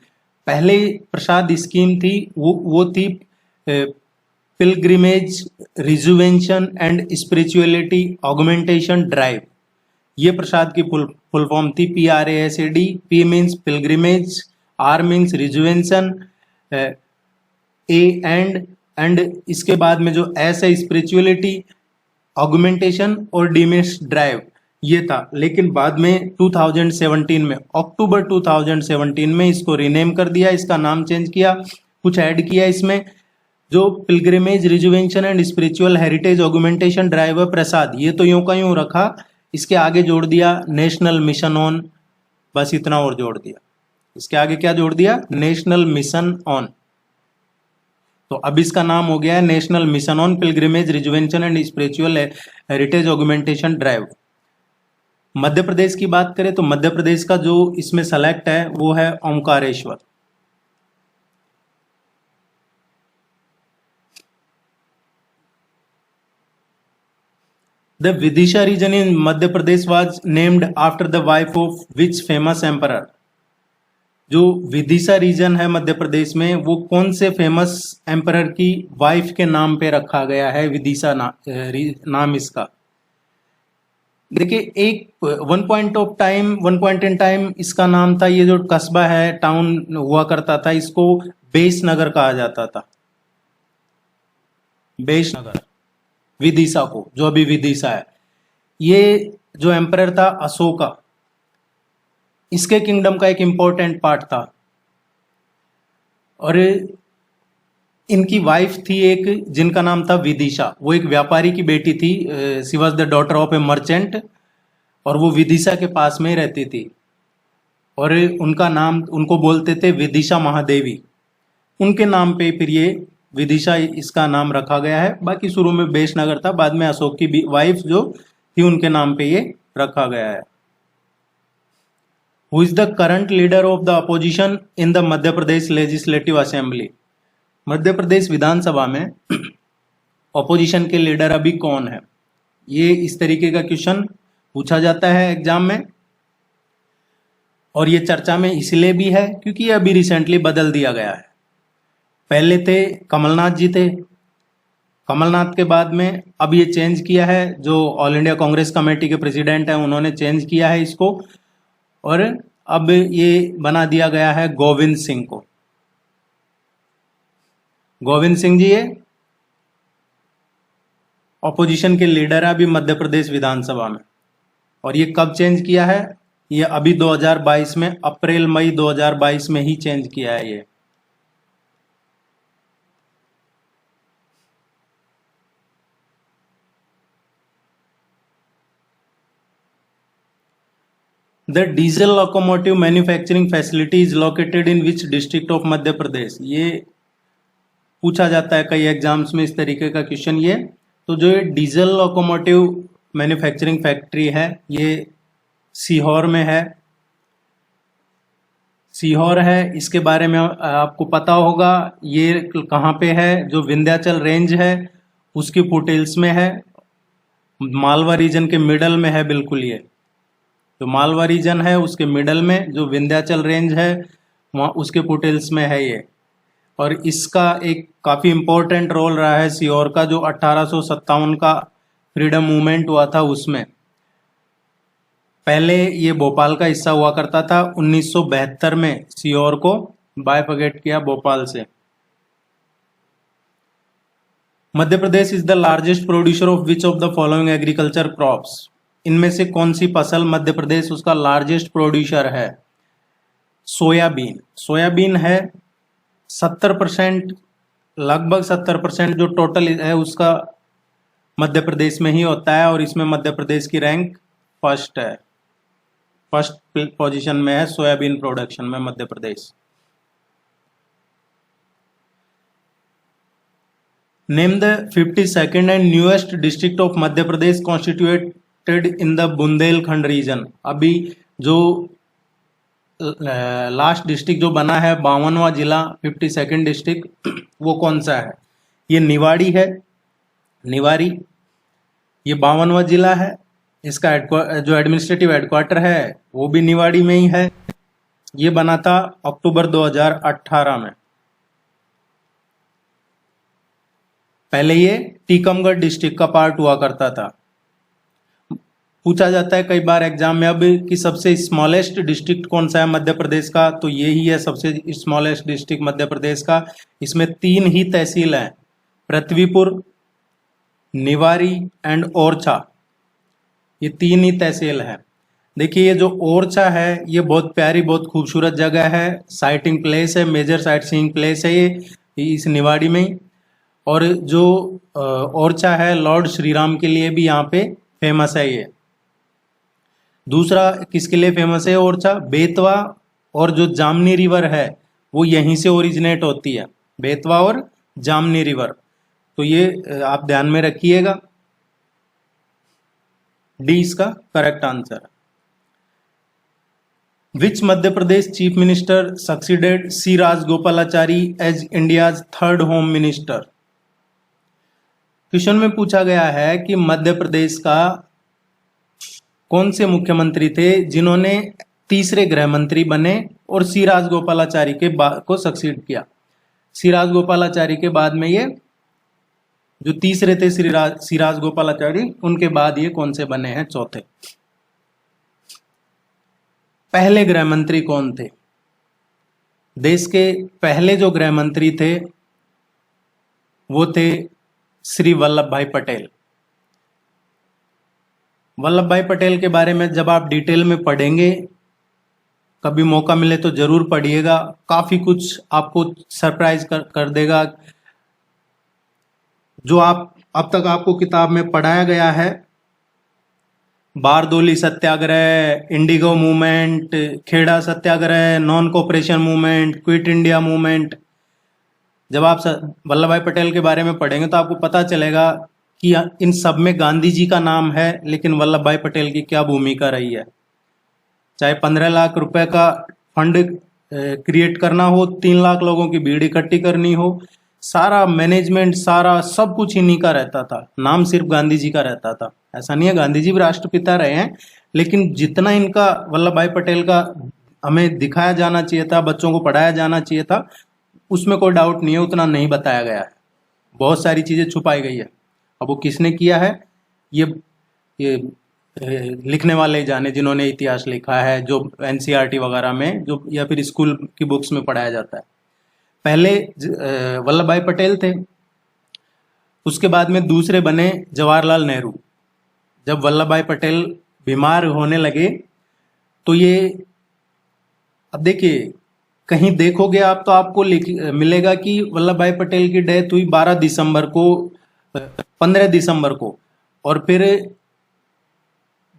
पहले प्रसाद स्कीम थी वो थी pilgrimage rejuvenation and spirituality augmentation drive. ये प्रसाद की फुल फॉर्म थी PRASAD। P means pilgrimage, R means rejuvenation, A and इसके बाद में जो S है स्पिरिचुअलिटी, ऑगमेंटेशन और D मीन्स ड्राइव, ये था। लेकिन बाद में 2017 में, अक्टूबर 2017 में इसको रीनेम कर दिया, इसका नाम चेंज किया, कुछ ऐड किया इसमें। जो pilgrimage rejuvenation and spiritual heritage augmentation drive है प्रसाद, ये तो यूं का यूं रखा, इसके आगे जोड़ दिया नेशनल मिशन ऑन, बस इतना और जोड़ दिया। इसके आगे क्या जोड़ दिया? National mission on. तो अब इसका नाम हो गया है national mission on pilgrimage rejuvenation and spiritual heritage augmentation drive. Madhya Pradesh की बात करें तो मध्य प्रदेश का जो इसमें सेलेक्ट है वो है Omkareshwar. The Vidisha region in Madhya Pradesh was named after the wife of which famous emperor? जो विदिशा रीजन है मध्य प्रदेश में वो कौन से फेमस एम्परर की वाइफ के नाम पे रखा गया है? विदिशा नाम इसका। देखिए एक वन पॉइंट इन टाइम इसका नाम था, ये जो कस्बा है, टाउन हुआ करता था, इसको बेस नगर कहा जाता था। बेस नगर, विदिशा को, जो अभी विदिशा है। ये जो एम्परर था अशोका, इसके किंगडम का एक इंपॉर्टेंट पार्ट था। और इनकी वाइफ थी एक, जिनका नाम था विदिशा। वो एक व्यापारी की बेटी थी। She was the daughter of A merchant, और वो विदिशा के पास में ही रहती थी। और उनका नाम, उनको बोलते थे विदिशा महादेवी। उनके नाम पे फिर ये विदिशा इसका नाम रखा गया है। बाकी शुरू में बेसनगर था, बाद में अशोक की वाइफ जो थी उनके नाम पे ये रखा गया है। Who is the current leader of the opposition in the Madhya Pradesh legislative assembly? Madhya Pradesh विधानसभा में अपोजिशन के लीडर अभी कौन है? ये इस तरीके का क्वेश्चन पूछा जाता है एग्जाम में, और ये चर्चा में इसलिए भी है क्योंकि ये अभी रिसेंटली बदल दिया गया है। पहले थे कमलनाथ जी थे, कमलनाथ के बाद में अब ये चेंज किया है, जो ऑल इंडिया कांग्रेस कमेटी के प्रेसिडेंट हैं उन्होंने चेंज किया है इसको, और अब ये बना दिया गया है गोविंद सिंह को। गोविंद सिंह जी ये ऑपोजिशन के लीडर है अभी मध्य प्रदेश विधानसभा में। और ये कब चेंज किया है? ये अभी 2022 में, अप्रैल मई 2022 में ही चेंज किया है ये। The diesel locomotive manufacturing facility is located in which district of Madhya Pradesh? ये पूछा जाता है कई एग्जाम्स में इस तरीके का क्वेश्चन ये। तो जो ये डीजल लोकोमोटिव मैन्युफैक्चरिंग फैक्ट्री है ये सीहोर में है। सीहोर है, इसके बारे में आपको पता होगा। ये कहाँ पे है? जो विंध्याचल रेंज है उसकी फुटहिल्स में है, मालवा रीजन के मिडल में है बिल्कुल। ये जो मालवा रीजन है उसके मिडल में जो विंध्याचल रेंज है वहाँ उसके फुटहिल्स में है ये। और इसका एक काफ़ी इम्पोर्टेंट रोल रहा है सीहोर का, जो 1857 का फ्रीडम मूवमेंट हुआ था उसमें। पहले ये भोपाल का हिस्सा हुआ करता था, 1972 में सीहोर को बायफर्गेट किया भोपाल से। Madhya Pradesh is the largest producer of which of the following agriculture crops? इनमें से कौन सी फसल मध्य प्रदेश उसका लार्जेस्ट प्रोड्यूसर है? सोयाबीन। सोयाबीन है 70%, लगभग 70% जो टोटल है उसका मध्य प्रदेश में ही होता है। और इसमें मध्य प्रदेश की रैंक फर्स्ट है, फर्स्ट पोजीशन में है सोयाबीन प्रोडक्शन में Madhya Pradesh. Name the 52nd and newest district of Madhya Pradesh constituted in the Bundelkhand region? अभी जो लास्ट डिस्ट्रिक्ट जो बना है 52वां जिला, 52nd डिस्ट्रिक्ट, वो कौन सा है? ये निवाड़ी है। निवाड़ी ये 52वां जिला है। इसका जो एडमिनिस्ट्रेटिव हेडक्वार्टर है वो भी निवाड़ी में ही है। ये बना था अक्टूबर 2018 में। पहले ये टीकमगढ़ डिस्ट्रिक्ट का पार्ट हुआ करता था। पूछा जाता है कई बार एग्जाम में अब कि सबसे स्मॉलेस्ट डिस्ट्रिक्ट कौन सा है मध्य प्रदेश का, तो ये ही है सबसे स्मॉलेस्ट डिस्ट्रिक्ट मध्य प्रदेश का। इसमें 3 ही तहसील हैं, पृथ्वीपुर, निवाड़ी एंड ओरछा। ये 3 ही तहसील है। देखिए ये जो ओरछा है ये बहुत प्यारी, बहुत खूबसूरत जगह है, साइटिंग प्लेस है, मेजर साइट सीइंग प्लेस है ये इस निवाड़ी में ही। और जो ओरछा है लॉर्ड श्री राम के लिए भी यहाँ पे फेमस है ये। दूसरा किसके लिए फेमस है ओरछा? बेतवा और जो जामनी रिवर है वो यहीं से ओरिजिनेट होती है, बेतवा और जामनी रिवर। तो ये आप ध्यान में रखिएगा, डी इसका correct answer. Which Madhya Pradesh chief minister succeeded C Rajagopalachari as India's 3rd home minister? Question में पूछा गया है कि मध्य प्रदेश का कौन से मुख्यमंत्री थे जिन्होंने तीसरे गृह मंत्री बने और सी राजगोपालाचारी के को सक्सीड किया। सी राजगोपालाचारी के बाद में ये जो तीसरे थे सिराज गोपालाचारी, उनके बाद ये कौन से बने हैं चौथे। पहले गृह मंत्री कौन थे? देश के पहले जो गृह मंत्री थे वो थे श्री वल्लभ भाई पटेल। वल्लभ भाई पटेल के बारे में जब आप डिटेल में पढ़ेंगे, कभी मौका मिले तो जरूर पढ़िएगा, काफी कुछ आपको सरप्राइज कर देगा। जो आप अब तक आपको किताब में पढ़ाया गया है, Bardoli Satyagraha, indigo movement, Kheda Satyagraha, non cooperation movement, quit India movement, जब आप वल्लभ भाई पटेल के बारे में पढ़ेंगे तो आपको पता चलेगा कि इन सब में गांधी जी का नाम है, लेकिन वल्लभ भाई पटेल की क्या भूमिका रही है। चाहे 15 लाख रुपए का फंड क्रिएट करना हो, 3 लाख लोगों की भीड़ इकट्ठी करनी हो, सारा मैनेजमेंट, सारा सब कुछ इन्हीं का रहता था। नाम सिर्फ गांधी जी का रहता था। ऐसा नहीं है, गांधी जी भी राष्ट्रपिता रहे हैं, लेकिन जितना इनका वल्लभ भाई पटेल का हमें दिखाया जाना चाहिए था, बच्चों को पढ़ाया जाना चाहिए था, उसमें कोई डाउट नहीं है, उतना नहीं बताया गया है। बहुत सारी चीजें छुपाई गई है। अब वो किसने किया है ये लिखने वाले ही जाने, जिन्होंने इतिहास लिखा है, जो एनसीईआरटी वगैरह में, जो या फिर स्कूल की बुक्स में पढ़ाया जाता है। पहले वल्लभ भाई पटेल थे, उसके बाद में दूसरे बने जवाहरलाल नेहरू। जब वल्लभ भाई पटेल बीमार होने लगे तो ये, अब देखिए कहीं देखोगे आप तो आपको मिलेगा कि वल्लभ भाई पटेल की डेथ हुई 12 दिसंबर को, 15 दिसंबर को, और फिर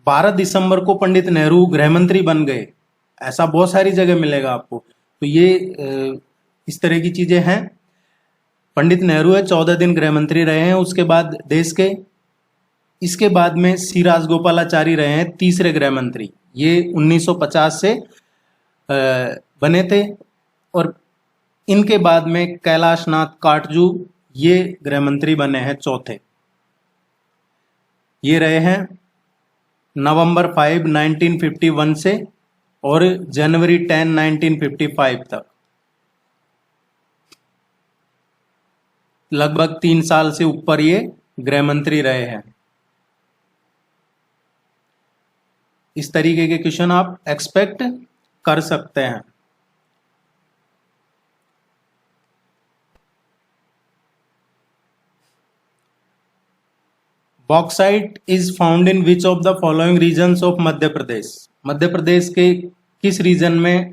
12 दिसंबर को पंडित नेहरू गृह मंत्री बन गए। ऐसा बहुत सारी जगह मिलेगा आपको। तो ये इस तरह की चीजें हैं। पंडित नेहरू है 14 दिन गृह मंत्री रहे हैं उसके बाद देश के। इसके बाद में सी राजगोपालाचारी रहे हैं तीसरे गृह मंत्री। ये 1950 से बने थे। और इनके बाद में कैलाश नाथ काटजू ये गृह मंत्री बने हैं चौथे। ये रहे हैं नवंबर 5, 1951 से और जनवरी 10, 1955 तक। लगभग 3 साल से ऊपर ये गृह मंत्री रहे हैं। इस तरीके के क्वेश्चन आप एक्सपेक्ट कर सकते हैं। Bauxite is found in which of the following regions of Madhya Pradesh. Madhya Pradesh के किस रीजन में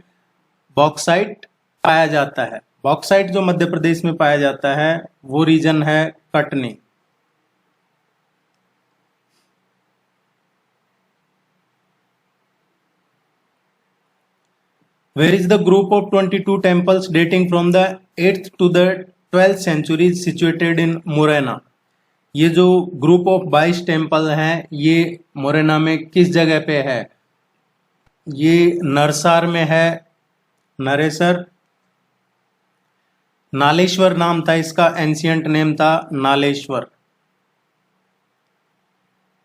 बॉक्साइट पाया जाता है? बॉक्साइट जो मध्य प्रदेश में पाया जाता है वो रीजन है Katni. Where is the group of 22 temples dating from the 8th to the 12th century situated in Morena? ये जो ग्रुप ऑफ 22 टेम्पल हैं ये मोरेना में किस जगह पे है? ये नरसार में है, नरेसर। नालेश्वर नाम था इसका, एंशियंट नेम था नालेश्वर,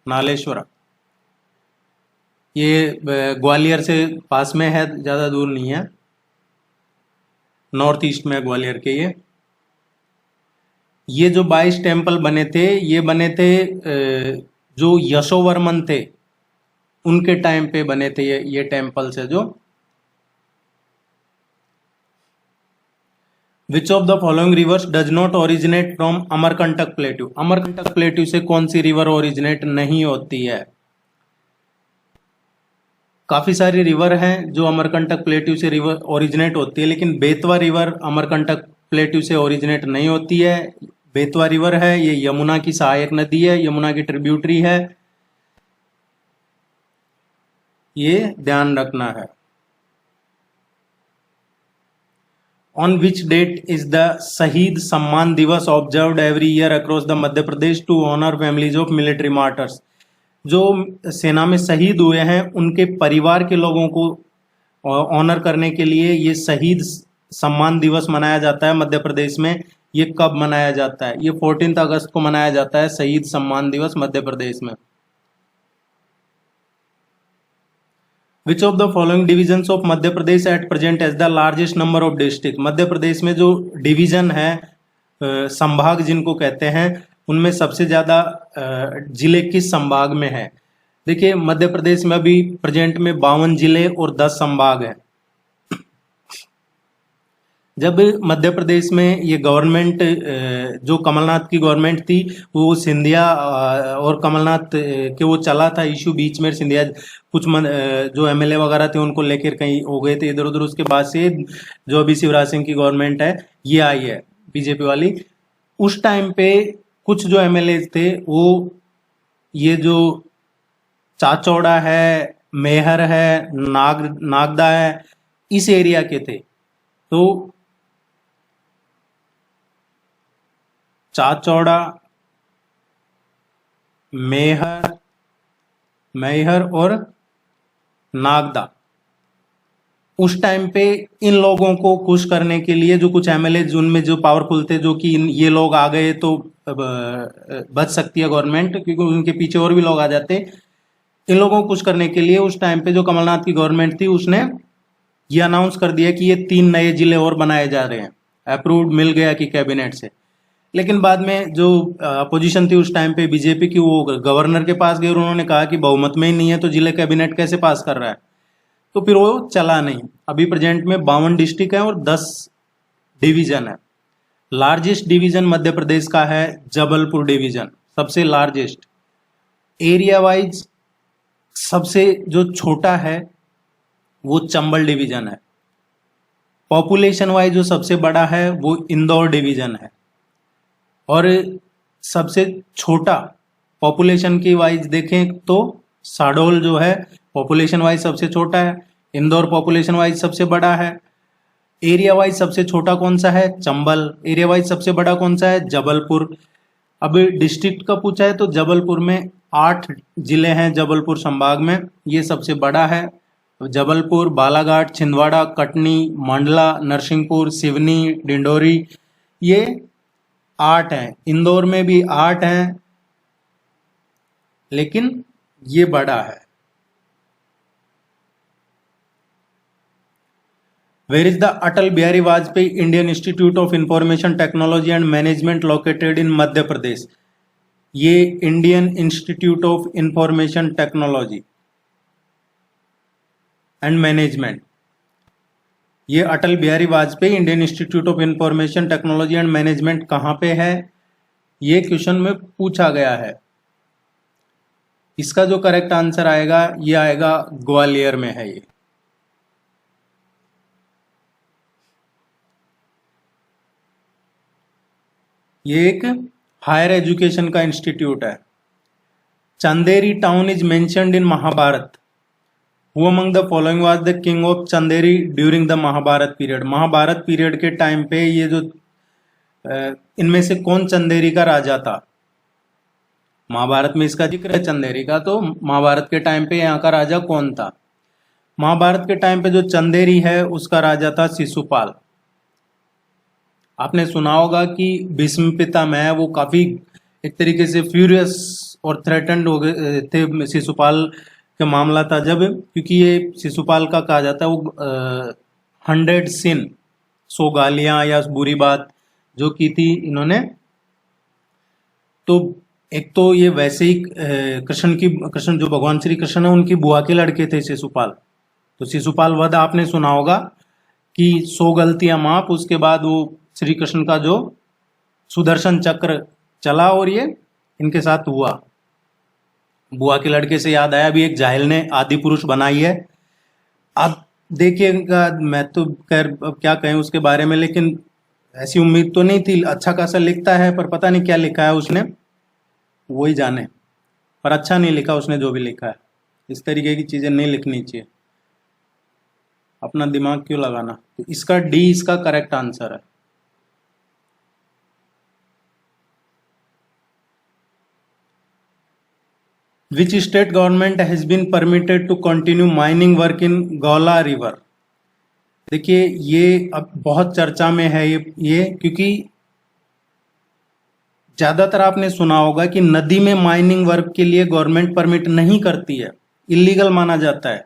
नालेश्वर। ये ग्वालियर से पास में है, ज़्यादा दूर नहीं है, नॉर्थ ईस्ट में ग्वालियर के। ये जो 22 टेम्पल बने थे ये बने थे जो यशोवर्मन थे उनके टाइम पे बने थे ये टेम्पल्स है जो। विच of the following rivers does not originate from Amarkantak plateau? Amarkantak plateau से कौन सी रिवर ओरिजिनेट नहीं होती है? काफी सारी रिवर हैं जो अमरकंटक प्लेट्यू से रिवर ओरिजिनेट होती है, लेकिन बेतवा रिवर अमरकंटक प्लेट्यू से ओरिजिनेट नहीं होती है। बेतवा रिवर है ये यमुना की सहायक नदी है, यमुना की ट्रिब्यूटरी है, ये ध्यान रखना है। On which date is the Shahid Samman Diwas observed every year across the Madhya Pradesh to honour families of military martyrs? जो सेना में शहीद हुए हैं उनके परिवार के लोगों को ऑनर करने के लिए ये शहीद सम्मान दिवस मनाया जाता है मध्य प्रदेश में। ये कब मनाया जाता है? ये 14 अगस्त को मनाया जाता है शहीद सम्मान दिवस मध्य प्रदेश में। Which of the following divisions of Madhya Pradesh at present has the largest number of district? Madhya Pradesh में जो डिवीजन है, संभाग जिनको कहते हैं, उनमें सबसे ज़्यादा जिले किस संभाग में है? देखिए मध्य प्रदेश में अभी प्रेजेंट में 52 जिले और 10 संभाग हैं। जब मध्य प्रदेश में ये गवर्नमेंट जो कमलनाथ की गवर्नमेंट थी, वो सिंधिया और कमलनाथ के वो चला था इशू बीच में, सिंधिया कुछ जो एमएलए वगैरह थे उनको लेकर कहीं हो गए थे इधर उधर। उसके बाद से जो अभी शिवराज सिंह की गवर्नमेंट है ये आई है बीजेपी वाली। उस टाइम पे कुछ जो एमएलए थे वो ये जो चाचौड़ा है, मेहर है, नागदा है, इस एरिया के थे। तो चाचौड़ा, मैहर और नागदा, उस टाइम पे इन लोगों को खुश करने के लिए जो कुछ एमएलए उनमें जो पावरफुल थे, जो कि ये लोग आ गए तो बच सकती है गवर्नमेंट, क्योंकि उनके पीछे और भी लोग आ जाते। इन लोगों को खुश करने के लिए उस टाइम पे जो कमलनाथ की गवर्नमेंट थी उसने ये अनाउंस कर दिया कि ये 3 नए जिले और बनाए जा रहे हैं। अप्रूव्ड मिल गया कि कैबिनेट से। लेकिन बाद में जो अपोजिशन थी उस टाइम पे बीजेपी की, वो गवर्नर के पास गए और उन्होंने कहा कि बहुमत में ही नहीं है तो जिले कैबिनेट कैसे पास कर रहा है, तो फिर वो चला नहीं। अभी प्रेजेंट में 52 डिस्ट्रिक्ट है और 10 डिवीजन है। लार्जेस्ट डिवीजन मध्य प्रदेश का है जबलपुर डिवीजन, सबसे लार्जेस्ट। एरिया वाइज सबसे जो छोटा है वो चंबल डिवीजन है। पॉपुलेशन वाइज जो सबसे बड़ा है वो इंदौर डिवीजन है। और सबसे छोटा पॉपुलेशन की वाइज देखें तो साडोल जो है पॉपुलेशन वाइज सबसे छोटा है। इंदौर पॉपुलेशन वाइज सबसे बड़ा है। एरिया वाइज सबसे छोटा कौन सा है? चंबल। एरिया वाइज सबसे बड़ा कौन सा है? जबलपुर। अब डिस्ट्रिक्ट का पूछा है तो जबलपुर में 8 जिले हैं। जबलपुर संभाग में ये सबसे बड़ा है। जबलपुर, बालाघाट, छिंदवाड़ा, कटनी, मंडला, नरसिंहपुर, सिवनी, डिंडोरी, ये 8 हैं। इंदौर में भी 8 हैं, लेकिन ये बड़ा है। Where is the Atal Bihari Vajpayee Indian Institute of Information Technology and Management located in Madhya Pradesh? ये Indian institute of information technology and management, ये Atal Bihari Vajpayee Indian institute of information technology and management कहाँ पे है? ये क्वेश्चन में पूछा गया है। इसका जो करेक्ट आंसर आएगा ये आएगा ग्वालियर में है। ये एक हायर एजुकेशन का इंस्टीट्यूट है। Chanderi town is mentioned in Mahabharata. Who among the following was the king of Chanderi during the Mahabharata period? Mahabharata period के टाइम पे ये जो इनमें से कौन चंदेरी का राजा था? महाभारत में इसका जिक्र है चंदेरी का, तो महाभारत के टाइम पे यहाँ का राजा कौन था? महाभारत के टाइम पे जो चंदेरी है उसका राजा था शिशुपाल। आपने सुना होगा कि भीष्म पितामह है वो काफी एक तरीके से फ्यूरियस और थ्रेटन्ड हो गए थे शिशुपाल का मामला था जब, क्योंकि ये शिशुपाल का कहा जाता है वो 100 सिन, 100 गालियां या बुरी बात जो की थी इन्होंने। तो एक तो ये वैसे ही कृष्ण जो भगवान श्री कृष्ण है उनकी बुआ के लड़के थे शिशुपाल। तो शिशुपाल वध आपने सुना होगा कि 100 गलतियां माफ, उसके बाद वो श्री कृष्ण का जो सुदर्शन चक्र चला और ये इनके साथ हुआ। बुआ के लड़के से याद आया, अभी एक जाहिल ने आदि पुरुष बनाई है। आप देखिएगा, मैं तो खैर क्या कहें उसके बारे में, लेकिन ऐसी उम्मीद तो नहीं थी। अच्छा खासा लिखता है पर पता नहीं क्या लिखा है उसने, वही जाने। पर अच्छा नहीं लिखा उसने जो भी लिखा है। इस तरीके की चीजें नहीं लिखनी चाहिए, अपना दिमाग क्यों लगाना। तो इसका डी इसका करेक्ट आंसर है। Which state government has been permitted to continue mining work in Gaula river? देखिए ये अब बहुत चर्चा में है ये क्योंकि ज्यादातर आपने सुना होगा कि नदी में माइनिंग वर्क के लिए गवर्नमेंट परमिट नहीं करती है, इलीगल माना जाता है।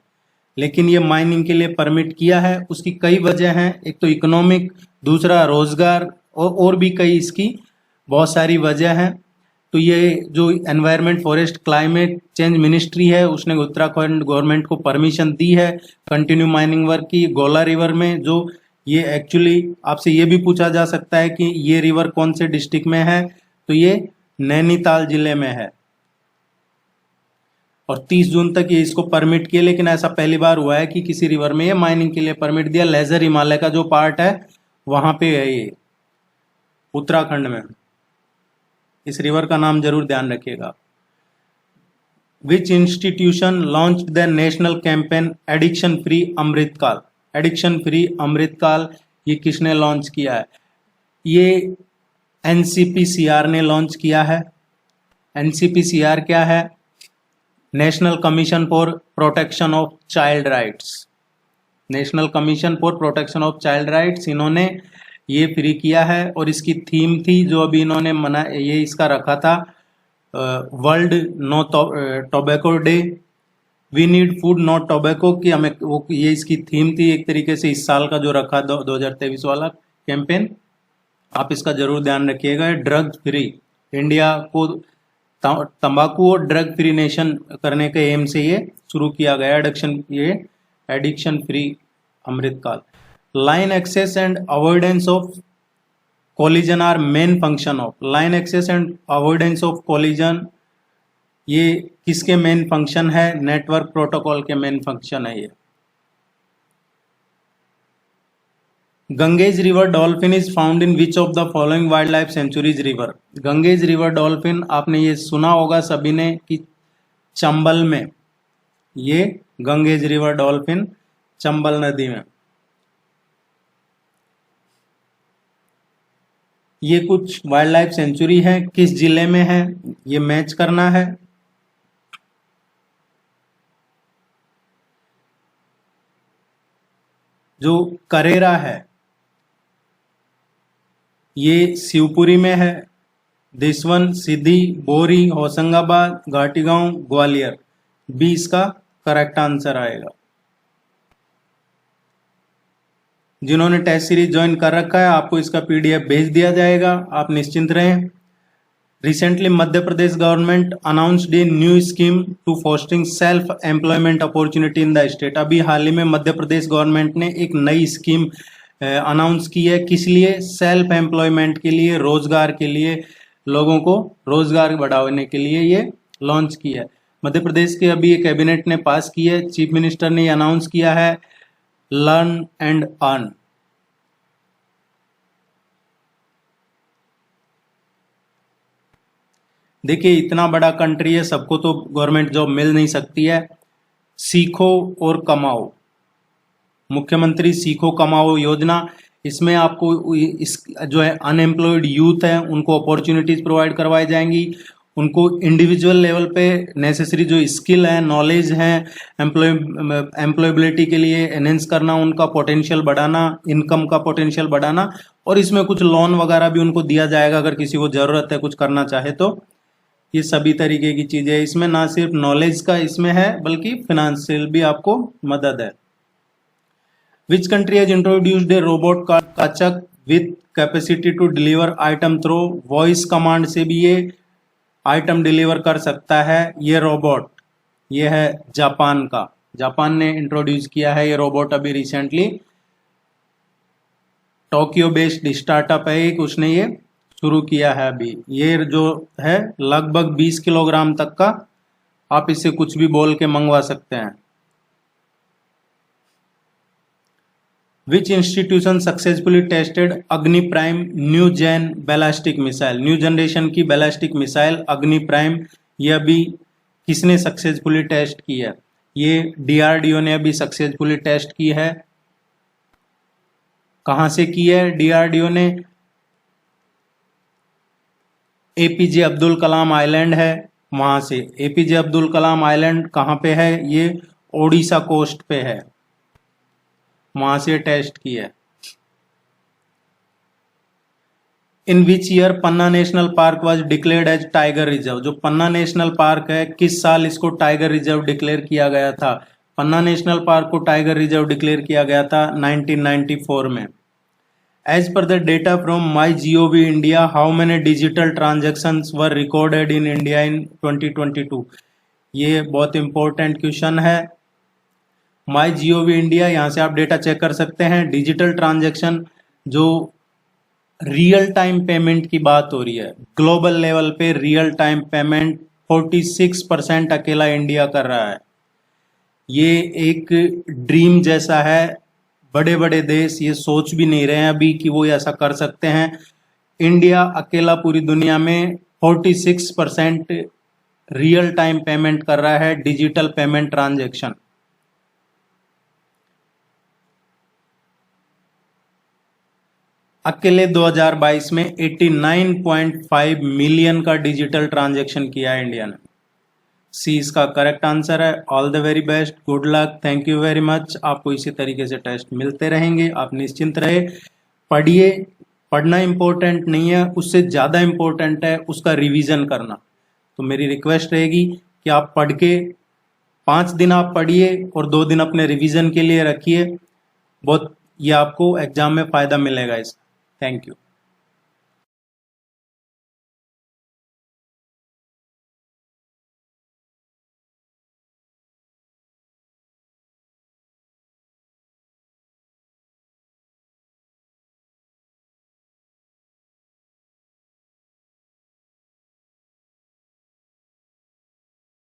लेकिन ये माइनिंग के लिए परमिट किया है। उसकी कई वजह हैं, एक तो इकोनॉमिक, दूसरा रोजगार और भी कई इसकी बहुत सारी वजह हैं। तो ये जो environment forest climate change ministry है उसने उत्तराखंड गवर्नमेंट को परमिशन दी है कंटिन्यू माइनिंग वर्क की गोला रिवर में। जो ये एक्चुअली आपसे ये भी पूछा जा सकता है कि ये रिवर कौन से डिस्ट्रिक्ट में है, तो ये नैनीताल जिले में है और 30 जून तक ये इसको परमिट किया। लेकिन ऐसा पहली बार हुआ है कि किसी रिवर में ये माइनिंग के लिए परमिट दिया। लेजर हिमालय का जो पार्ट है वहां पे है ये उत्तराखंड में। इस रिवर का नाम जरूर ध्यान रखिएगा। Which institution launch the national campaign addiction free Amritkaal? Addiction free Amritkaal ये किसने लॉन्च किया है? ये एनसीपीसीआर ने लॉन्च किया है। एनसीपीसीआर क्या है? National commission for protection of child rights. National commission for protection of child rights इन्होंने ये फ्री किया है और इसकी थीम थी जो अभी इन्होंने ये इसका रखा था world no tobacco day, we need food not tobacco की हमें वो ये इसकी थीम थी एक तरीके से इस साल का जो रखा 2023 वाला कैंपेन। आप इसका जरूर ध्यान रखिएगा। ड्रग फ्री इंडिया को तंबाकू और ड्रग फ्री नेशन करने के एम से ये शुरू किया गया addiction free Amritkaal. Line access and avoidance of collision are main function of. Line access and avoidance of collision ये किसके मेन फंक्शन है? नेटवर्क प्रोटोकॉल के मेन फंक्शन है ये। Ganges river dolphin is found in which of the following wild life sanctuaries river? Ganges river dolphin आपने ये सुना होगा सभी ने कि चंबल में, ये गंगेज रिवर डॉल्फिन चंबल नदी में। ये कुछ वाइल्ड लाइफ सेंचुरी है, किस जिले में है ये मैच करना है। जो करेरा है ये शिवपुरी में है। दिसवन, सीधी, बोरी, होशंगाबाद, घाटीगांव, ग्वालियर। बी इसका करेक्ट आंसर आएगा। जिन्होंने टेस्ट सीरीज ज्वाइन कर रखा है आपको इसका पीडीएफ भेज दिया जाएगा, आप निश्चिंत रहें। Recently Madhya Pradesh government announced a new scheme to fostering self employment opportunity in the state. अभी हाल ही में मध्य प्रदेश गवर्नमेंट ने एक नई स्कीम अनाउंस की है। किस लिए? सेल्फ एम्प्लॉयमेंट के लिए, रोजगार के लिए, लोगों को रोजगार बढ़ाने के लिए ये लॉन्च की है। मध्य प्रदेश के अभी ये कैबिनेट ने पास की है, चीफ मिनिस्टर ने अनाउंस किया है लर्न एंड अर्न। देखिए इतना बड़ा कंट्री है, सबको तो गवर्नमेंट जॉब मिल नहीं सकती है। सीखो और कमाओ, मुख्यमंत्री सीखो कमाओ योजना, इसमें आपको इस जो है अनएम्प्लॉयड यूथ है उनको अपॉर्चुनिटीज प्रोवाइड करवाई जाएंगी। उनको इंडिविजुअल लेवल पे नेसेसरी जो स्किल है, नॉलेज है, एम्प्लॉयबिलिटी के लिए एनहेंस करना, उनका पोटेंशियल बढ़ाना, इनकम का पोटेंशियल बढ़ाना, और इसमें कुछ लोन वगैरह भी उनको दिया जाएगा अगर किसी को ज़रूरत है कुछ करना चाहे तो। ये सभी तरीके की चीज़ें, इसमें ना सिर्फ नॉलेज का इसमें है बल्कि फिनेंशियल भी आपको मदद है। Which country has introduced a robot काचक with capacity to deliver item through voice command से भी ये आइटम डिलीवर कर सकता है ये रोबोट। ये है जापान का, जापान ने इंट्रोड्यूस किया है ये रोबोट अभी रिसेंटली। टोक्यो बेस्ड स्टार्टअप है एक, उसने ये शुरू किया है अभी। ये जो है लगभग 20 किलोग्राम तक का, आप इससे कुछ भी बोल के मंगवा सकते हैं। Which institution successfully tested Agni prime new gen ballistic missile? New generation की बैलिस्टिक मिसाइल अग्नि प्राइम, ये अभी किसने सक्सेसफुली टेस्ट की है? ये डीआरडीओ ने अभी सक्सेसफुली टेस्ट की है। कहां से की है डीआरडीओ ने? एपीजे अब्दुल कलाम आइलैंड है वहां से। एपीजे अब्दुल कलाम आइलैंड कहां पे है? ये ओडिशा कोस्ट पे है, वहां से टेस्ट की है। In which year Panna national park was declared as tiger reserve? जो पन्ना नेशनल पार्क है किस साल इसको टाइगर रिजर्व डिक्लेयर किया गया था? पन्ना नेशनल पार्क को टाइगर रिजर्व डिक्लेयर किया गया था 1994 में। As per the data from MyGov India, how many digital transactions were recorded in India in 2022? ये बहुत इंपॉर्टेंट क्वेश्चन है। MyGov India, यहाँ से आप डेटा चेक कर सकते हैं। डिजिटल ट्रांजैक्शन जो रियल टाइम पेमेंट की बात हो रही है, ग्लोबल लेवल पे रियल टाइम पेमेंट 46% अकेला इंडिया कर रहा है। ये एक ड्रीम जैसा है। बड़े बड़े देश ये सोच भी नहीं रहे हैं अभी कि वो ऐसा कर सकते हैं। इंडिया अकेला पूरी दुनिया में 46% रियल टाइम पेमेंट कर रहा है, डिजिटल पेमेंट ट्रांजैक्शन। अकेले 2022 में 89.5 मिलियन का डिजिटल ट्रांजैक्शन किया है इंडिया ने। सी इसका करेक्ट आंसर है। All the very best, good luck, thank you very much. आपको इसी तरीके से टेस्ट मिलते रहेंगे, आप निश्चिंत रहे। पढ़िए, पढ़ना इंपॉर्टेंट नहीं है, उससे ज़्यादा इंपॉर्टेंट है उसका रिवीजन करना। तो मेरी रिक्वेस्ट रहेगी कि आप पढ़ के 5 दिन आप पढ़िए और 2 दिन अपने रिवीजन के लिए रखिए। बहुत ये आपको एग्जाम में फ़ायदा मिलेगा इसका। Thank you.